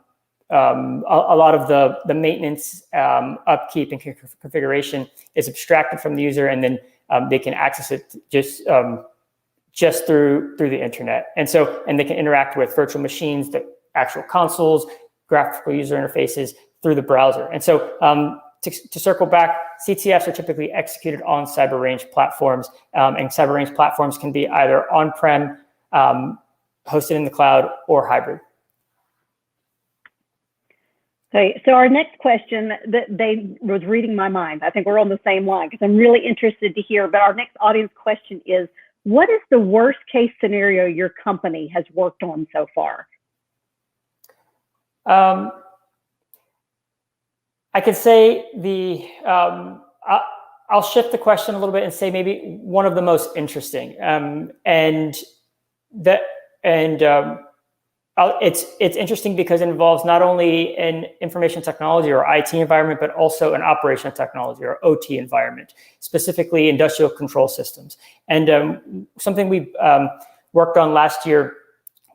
lot of the maintenance, upkeep, and configuration is abstracted from the user, and then they can access it just through the internet. And they can interact with virtual machines, the actual consoles, graphical user interfaces through the browser. And so to circle back, CTFs are typically executed on cyber range platforms, and cyber range platforms can be either on-prem, hosted in the cloud, or hybrid. Okay, so our next question, they was reading my mind. I think we're on the same line because I'm really interested to hear. But our next audience question is, what is the worst case scenario your company has worked on so far? I could say I'll shift the question a little bit and say maybe one of the most interesting, it's interesting because it involves not only an information technology or IT environment, but also an operational technology or OT environment, specifically industrial control systems. And something we worked on last year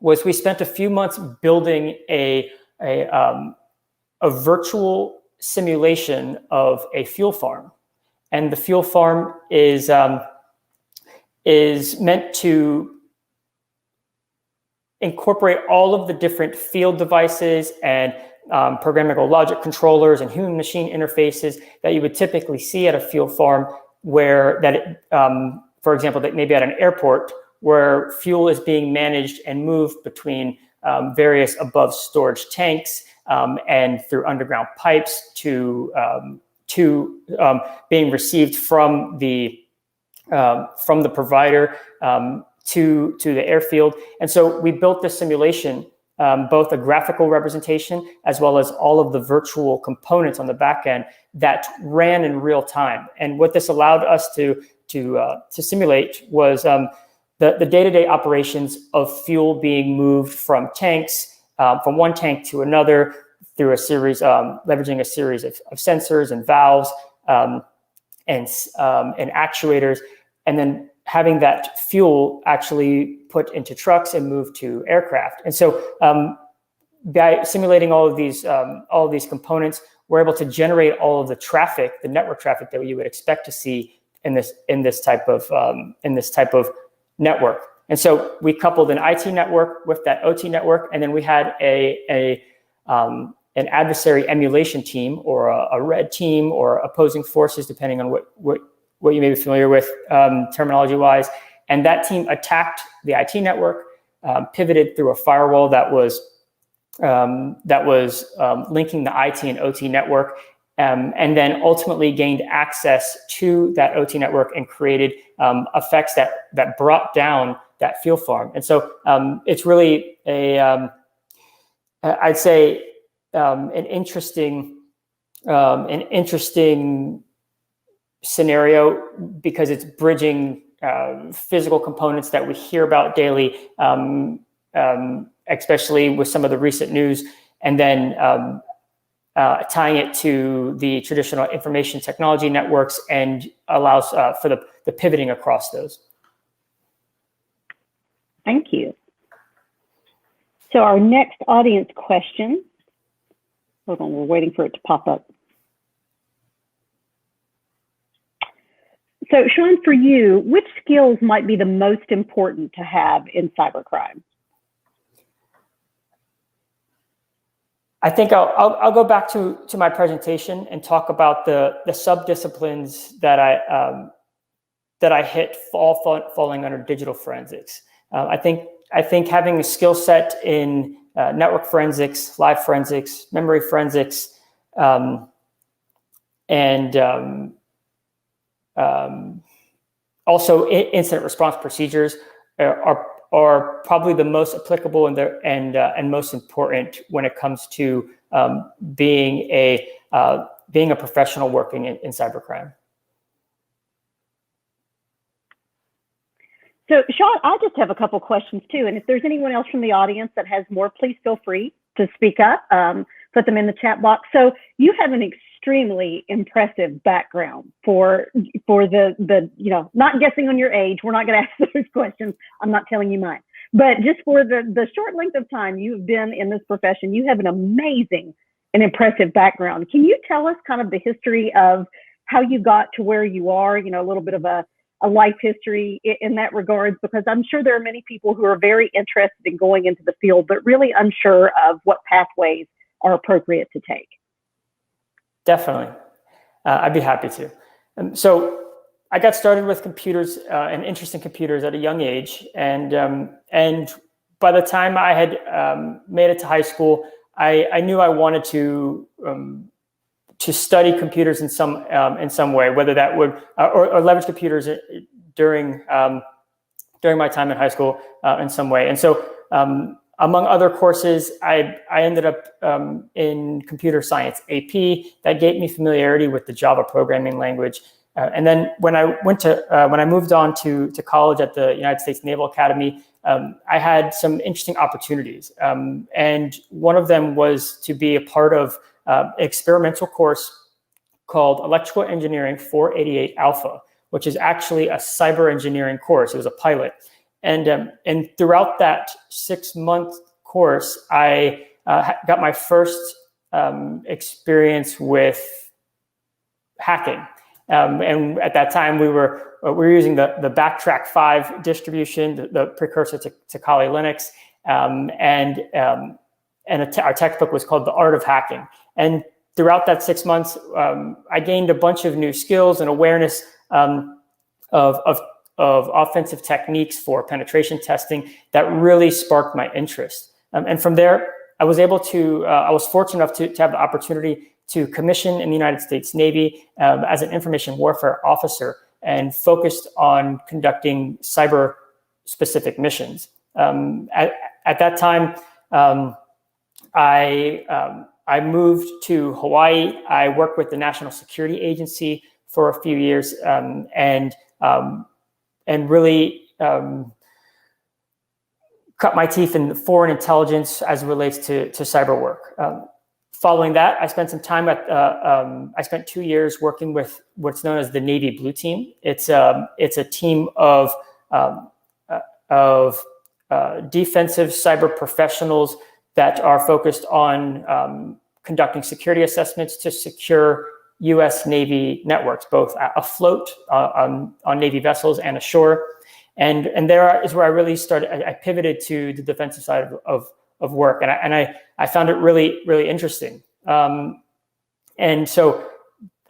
was we spent a few months building a virtual simulation of a fuel farm. And the fuel farm is meant to incorporate all of the different field devices and programmable logic controllers and human machine interfaces that you would typically see at a fuel farm, for example, that maybe at an airport where fuel is being managed and moved between various above storage tanks and through underground pipes to being received from the provider to the airfield. And so we built this simulation, both a graphical representation as well as all of the virtual components on the back end that ran in real time. And what this allowed us to simulate was the day-to-day operations of fuel being moved from tanks, from one tank to another through a series, leveraging a series of sensors and valves and actuators, and then having that fuel actually put into trucks and moved to aircraft. And so by simulating all of these components, we're able to generate all of the traffic, the network traffic that you would expect to see in this type of network. And so we coupled an IT network with that OT network, and then we had an adversary emulation team, or a red team, or opposing forces, depending on what you may be familiar with terminology-wise. And that team attacked the IT network, pivoted through a firewall that was linking the IT and OT network, and then ultimately gained access to that OT network and created effects that brought down that fuel farm. And so it's really I'd say an interesting scenario, because it's bridging physical components that we hear about daily, especially with some of the recent news, and then tying it to the traditional information technology networks, and allows for the pivoting across those. Thank you. So our next audience question, hold on, we're waiting for it to pop up. So Sean, for you, which skills might be the most important to have in cybercrime? I think I'll go back to my presentation and talk about the subdisciplines that I hit falling under digital forensics. I think having a skill set in network forensics, live forensics, memory forensics, and Also, incident response procedures are probably the most applicable and most important when it comes to being a professional working in cybercrime. So, Sean, I just have a couple questions too. And if there's anyone else from the audience that has more, please feel free to speak up, put them in the chat box. So you have an extremely impressive background for the not guessing on your age. We're not going to ask those questions. I'm not telling you mine. But just for the short length of time you've been in this profession, you have an amazing and impressive background. Can you tell us kind of the history of how you got to where you are, a little bit of a life history in that regards? Because I'm sure there are many people who are very interested in going into the field, but really unsure of what pathways are appropriate to take. Definitely. I'd be happy to. So I got started with computers and interest in computers at a young age. And by the time I had made it to high school, I knew I wanted to study computers in some way, whether that would or leverage computers during my time in high school in some way. And so, among other courses, I ended up in computer science AP. That gave me familiarity with the Java programming language. And then when I moved on to college at the United States Naval Academy, I had some interesting opportunities. And one of them was to be a part of an experimental course called Electrical Engineering 488 Alpha, which is actually a cyber engineering course. It was a pilot. And throughout that 6-month course, I got my first experience with hacking. And at that time, we were using the Backtrack 5 distribution, the precursor to Kali Linux, and our textbook was called The Art of Hacking. And throughout that 6 months, I gained a bunch of new skills and awareness of offensive techniques for penetration testing that really sparked my interest. And from there, I was fortunate enough to have the opportunity to commission in the United States Navy as an information warfare officer and focused on conducting cyber-specific missions. At that time, I moved to Hawaii. I worked with the National Security Agency for a few years and really cut my teeth in foreign intelligence as it relates to cyber work. Following that, I spent some time I spent 2 years working with what's known as the Navy Blue Team. It's a team of defensive cyber professionals that are focused on conducting security assessments to secure U.S. Navy networks, both afloat on Navy vessels and ashore. And there is where I really started. I pivoted to the defensive side of work, and I found it really, really interesting. And so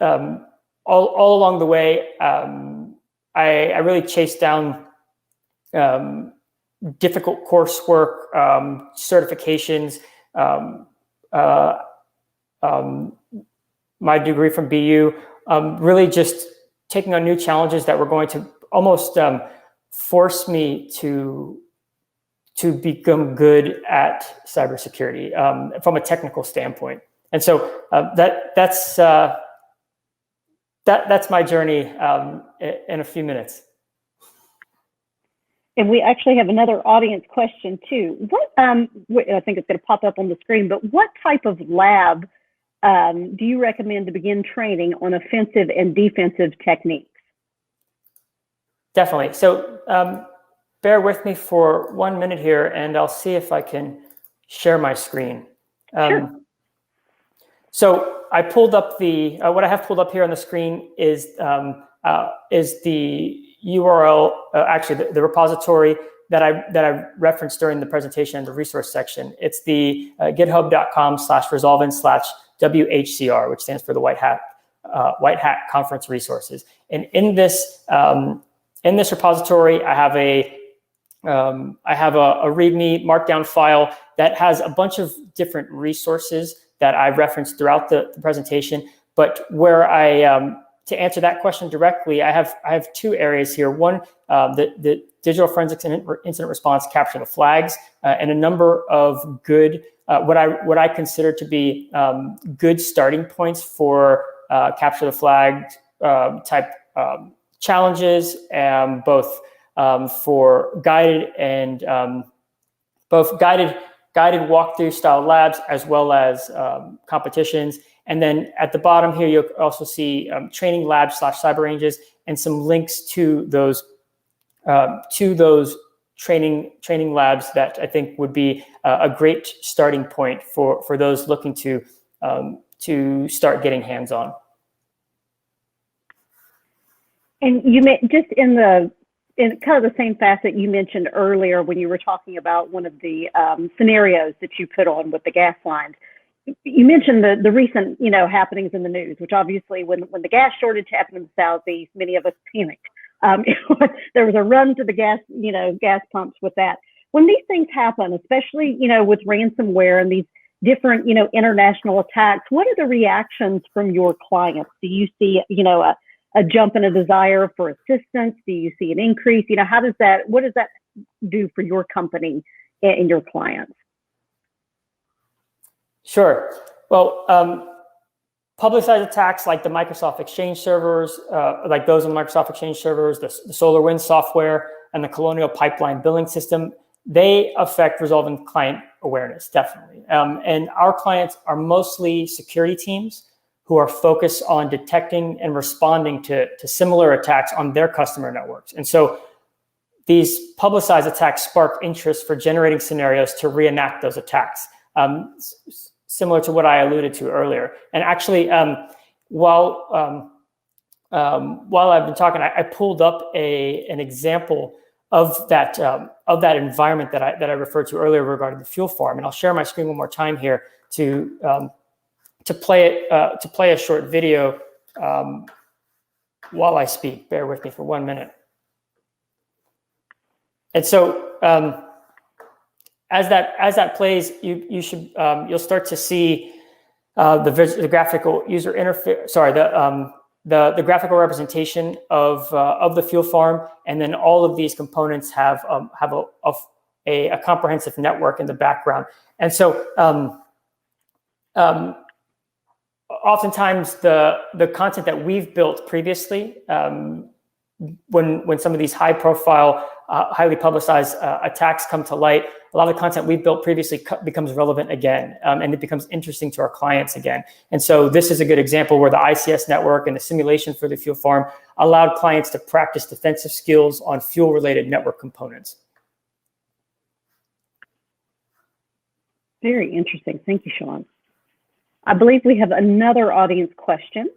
all along the way, I really chased down difficult coursework, certifications, my degree from BU, really just taking on new challenges that were going to almost force me to become good at cybersecurity from a technical standpoint. And so that's my journey in a few minutes. And we actually have another audience question too. What I think it's going to pop up on the screen, but what type of lab do you recommend to begin training on offensive and defensive techniques? Definitely. So bear with me for 1 minute here, and I'll see if I can share my screen. Sure. So I pulled up what I have pulled up here on the screen is the URL, actually the repository that I referenced during the presentation in the resource section. It's the github.com/resolvin/WHCR, which stands for the White Hat Conference Resources. And in this repository, I have a README markdown file that has a bunch of different resources that I referenced throughout the presentation, but where I to answer that question directly, I have two areas here. One, the digital forensics and incident response capture the flags, and a number of good, what I consider to be good starting points for capture the flag type challenges, both for guided and both guided walkthrough style labs as well as competitions. And then at the bottom here, you'll also see training labs / cyber ranges and some links to those training labs that I think would be a great starting point for those looking to start getting hands-on. And you just in kind of the same facet you mentioned earlier when you were talking about one of the scenarios that you put on with the gas lines. You mentioned the recent, happenings in the news, which obviously when the gas shortage happened in the Southeast, many of us panicked. There was a run to the gas pumps with that. When these things happen, especially, with ransomware and these different, international attacks, what are the reactions from your clients? Do you see, a jump in a desire for assistance? Do you see an increase? What does that do for your company and your clients? Sure. Well, publicized attacks like the Microsoft Exchange servers, like those on Microsoft Exchange servers, the SolarWinds software, and the Colonial Pipeline billing system, they affect resolving client awareness, definitely. And our clients are mostly security teams who are focused on detecting and responding to similar attacks on their customer networks. And so these publicized attacks spark interest for generating scenarios to reenact those attacks. Similar to what I alluded to earlier. And actually, while I've been talking, I pulled up an example of that environment that I referred to earlier regarding the fuel farm, and I'll share my screen one more time here to play a short video while I speak. Bear with me for 1 minute. And so, as that plays, you'll start to see the graphical user interface. Sorry, the graphical representation of the fuel farm, and then all of these components have a comprehensive network in the background. And so, oftentimes the content that we've built previously, when some of these high-profile, highly publicized attacks come to light, a lot of the content we've built previously becomes relevant again, and it becomes interesting to our clients again. And so this is a good example where the ICS network and the simulation for the fuel farm allowed clients to practice defensive skills on fuel-related network components. Very interesting. Thank you, Sean. I believe we have another audience question.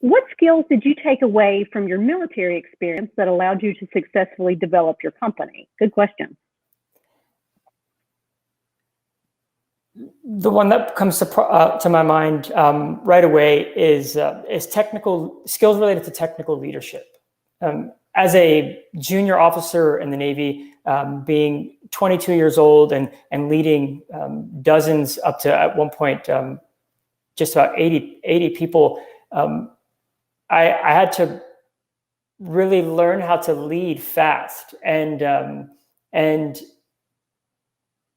What skills did you take away from your military experience that allowed you to successfully develop your company? Good question. The one that comes to my mind right away is technical skills related to technical leadership. As a junior officer in the Navy, being 22 years old and leading dozens up to, at one point, just about 80 people, I had to really learn how to lead fast. And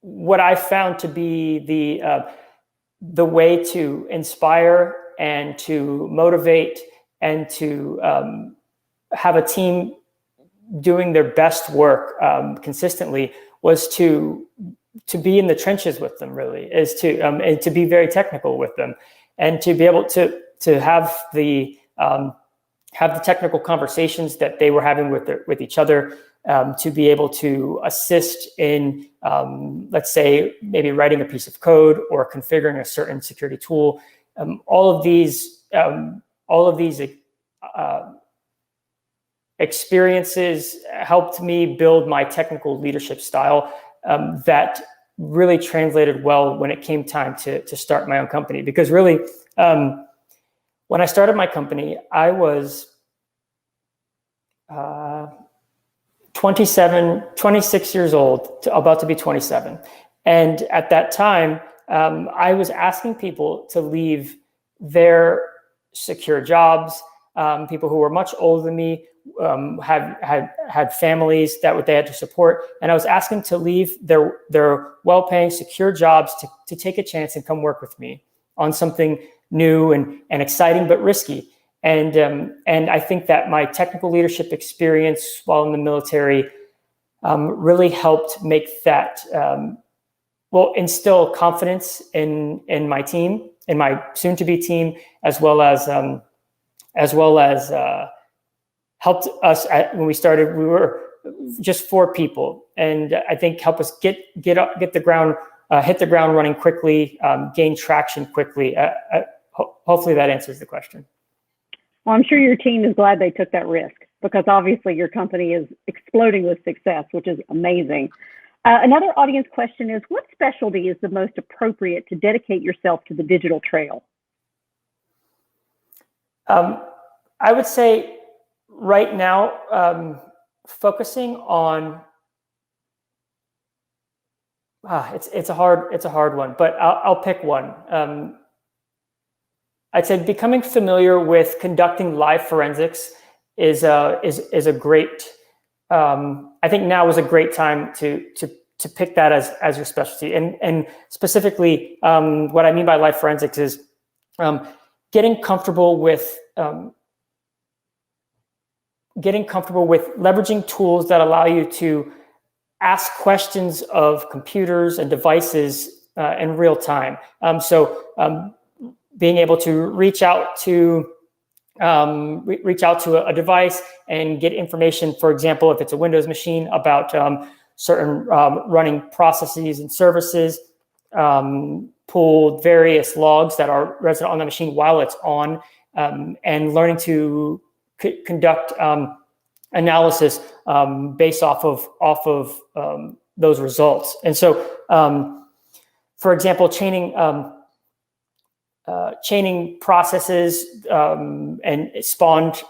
what I found to be the way to inspire and to motivate and to have a team doing their best work consistently was to be in the trenches with them, really, is and to be very technical with them, and to be able to have the technical conversations that they were having with each other, to be able to assist in, let's say, maybe writing a piece of code or configuring a certain security tool. All of these experiences helped me build my technical leadership style that really translated well when it came time to start my own company. Because really, when I started my company, I was 26 years old, about to be 27. And at that time, I was asking people to leave their secure jobs, people who were much older than me, had families that they had to support, and I was asking to leave their well-paying, secure jobs to take a chance and come work with me on something new and exciting but risky. And I think that my technical leadership experience while in the military really helped make that instill confidence in my team, in my soon-to-be team, as well as helped us when we started. We were just 4 people, and I think helped us hit the ground running quickly, gain traction quickly. Hopefully that answers the question. Well, I'm sure your team is glad they took that risk, because obviously your company is exploding with success, which is amazing. Another audience question is, what specialty is the most appropriate to dedicate yourself to the digital trail? I would say right now, focusing on, it's a hard one, but I'll pick one. I'd say becoming familiar with conducting live forensics is a great. I think now is a great time to pick that as your specialty, and specifically, what I mean by live forensics is getting comfortable with leveraging tools that allow you to ask questions of computers and devices in real time. Being able to reach out to a device and get information, for example, if it's a Windows machine, about certain running processes and services, pull various logs that are resident on the machine while it's on, and learning to conduct analysis based off of those results. And so, for example, chaining processes and spawned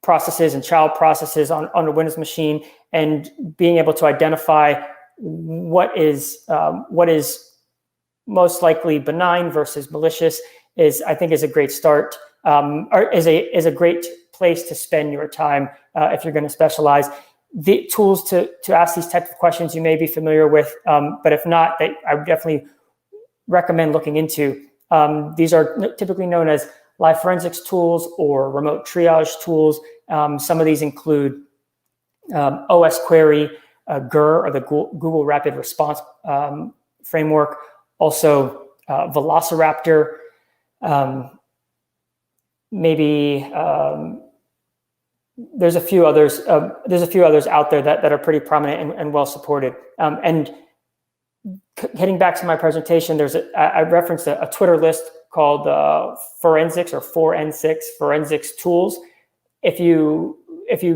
processes and child processes on a Windows machine, and being able to identify what is most likely benign versus malicious I think is a great start, or is a great place to spend your time if you're going to specialize. The tools to ask these types of questions you may be familiar with, but if not, I would definitely recommend looking into. These are typically known as live forensics tools or remote triage tools. Some of these include OS Query, GR, or the Google Rapid Response Framework, also Velociraptor, maybe there's a few others. There's a few others out there that are pretty prominent and well supported. And getting back to my presentation, I referenced a Twitter list called Forensics, or 4N6 Forensics Tools. If you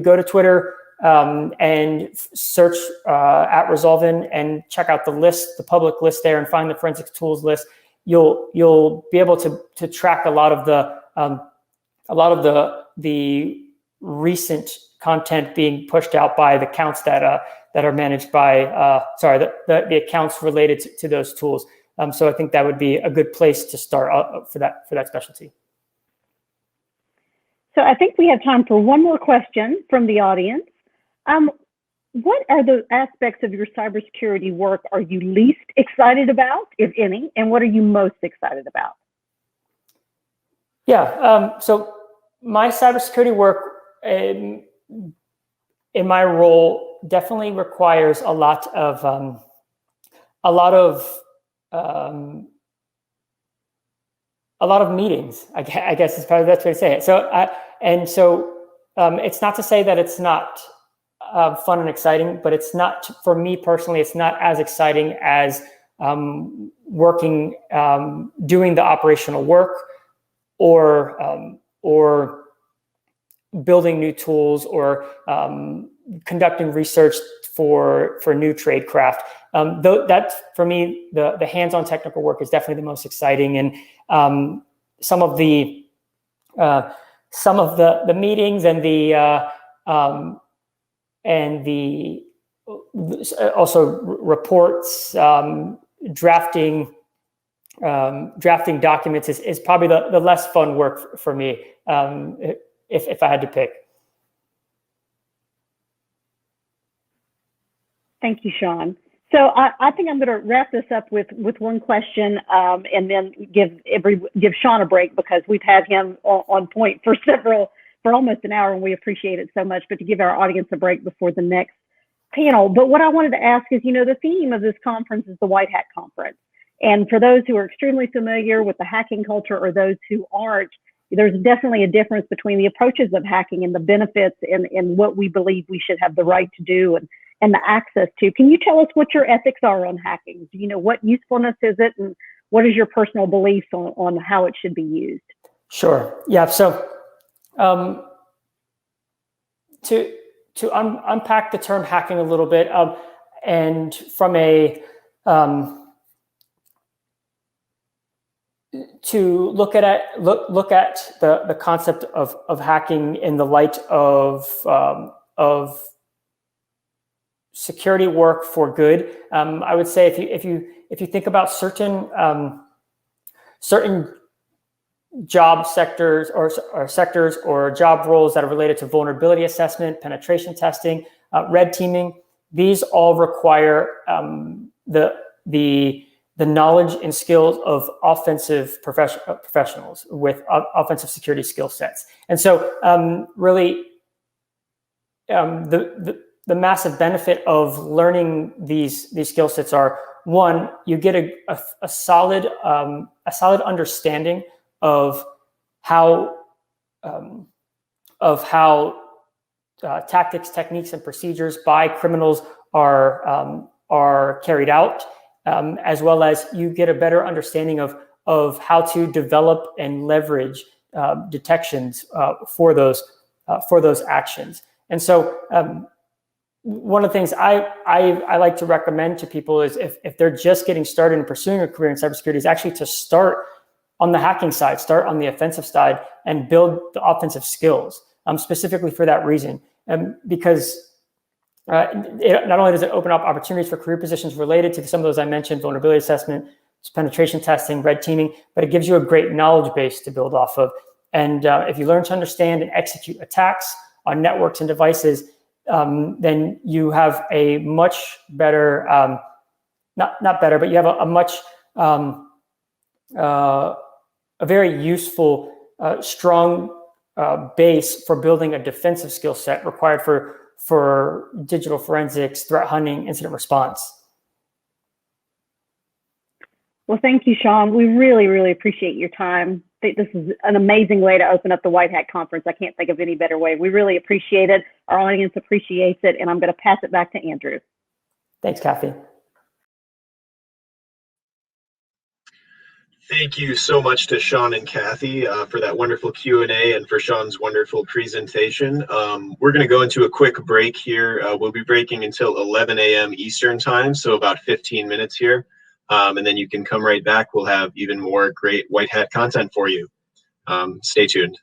go to Twitter and search at Resolven and check out the public list there, and find the Forensics Tools list, you'll be able to track a lot of the recent content being pushed out by the accounts that are managed by the accounts related to those tools. So I think that would be a good place to start for that specialty. So I think we have time for one more question from the audience. What are the aspects of your cybersecurity work are you least excited about, if any, and what are you most excited about? Yeah, so my cybersecurity work in my role definitely requires a lot of meetings. I guess is probably the best way to say it. So it's not to say that it's not fun and exciting, but it's not, for me personally, it's not as exciting as working, doing the operational work, or building new tools, or conducting research for new tradecraft. That's, for me, the hands-on technical work is definitely the most exciting. And some of the meetings and the also reports, drafting drafting documents is probably the less fun work for me, if I had to pick. Thank you, Sean. So I think I'm going to wrap this up with one question, and then give Sean a break, because we've had him on point for almost an hour, and we appreciate it so much. But to give our audience a break before the next panel. But what I wanted to ask is, the theme of this conference is the White Hat Conference, and for those who are extremely familiar with the hacking culture, or those who aren't, there's definitely a difference between the approaches of hacking and the benefits, and what we believe we should have the right to do and the access to. Can you tell us what your ethics are on hacking? What usefulness is it, and what is your personal beliefs on how it should be used? Sure. Yeah. So to unpack the term hacking a little bit, and from a to look at the concept of hacking in the light of security work for good. I would say if you think about certain job sectors or job roles that are related to vulnerability assessment, penetration testing, red teaming, these all require the knowledge and skills of offensive professionals with offensive security skill sets. And so really the massive benefit of learning these skill sets are, one, you get a solid understanding of how tactics, techniques, and procedures by criminals are carried out, as well as you get a better understanding of how to develop and leverage detections for those actions. And so one of the things I like to recommend to people is if they're just getting started in pursuing a career in cybersecurity, is actually to start on the hacking side, start on the offensive side, and build the offensive skills, specifically for that reason. Because not only does it open up opportunities for career positions related to some of those I mentioned, vulnerability assessment, penetration testing, red teaming, but it gives you a great knowledge base to build off of. And if you learn to understand and execute attacks on networks and devices, then you have a much better, not better, but you have a much, a very useful, strong base for building a defensive skill set required for digital forensics, threat hunting, incident response. Well, thank you, Sean. We really, really appreciate your time. I think this is an amazing way to open up the White Hat Conference. I can't think of any better way. We really appreciate it. Our audience appreciates it, and I'm going to pass it back to Andrew. Thanks, Kathy. Thank you so much to Sean and Kathy for that wonderful Q&A and for Sean's wonderful presentation. We're going to go into a quick break here. We'll be breaking until 11 a.m. Eastern time, so about 15 minutes here. And then you can come right back. We'll have even more great White Hat content for you. Stay tuned.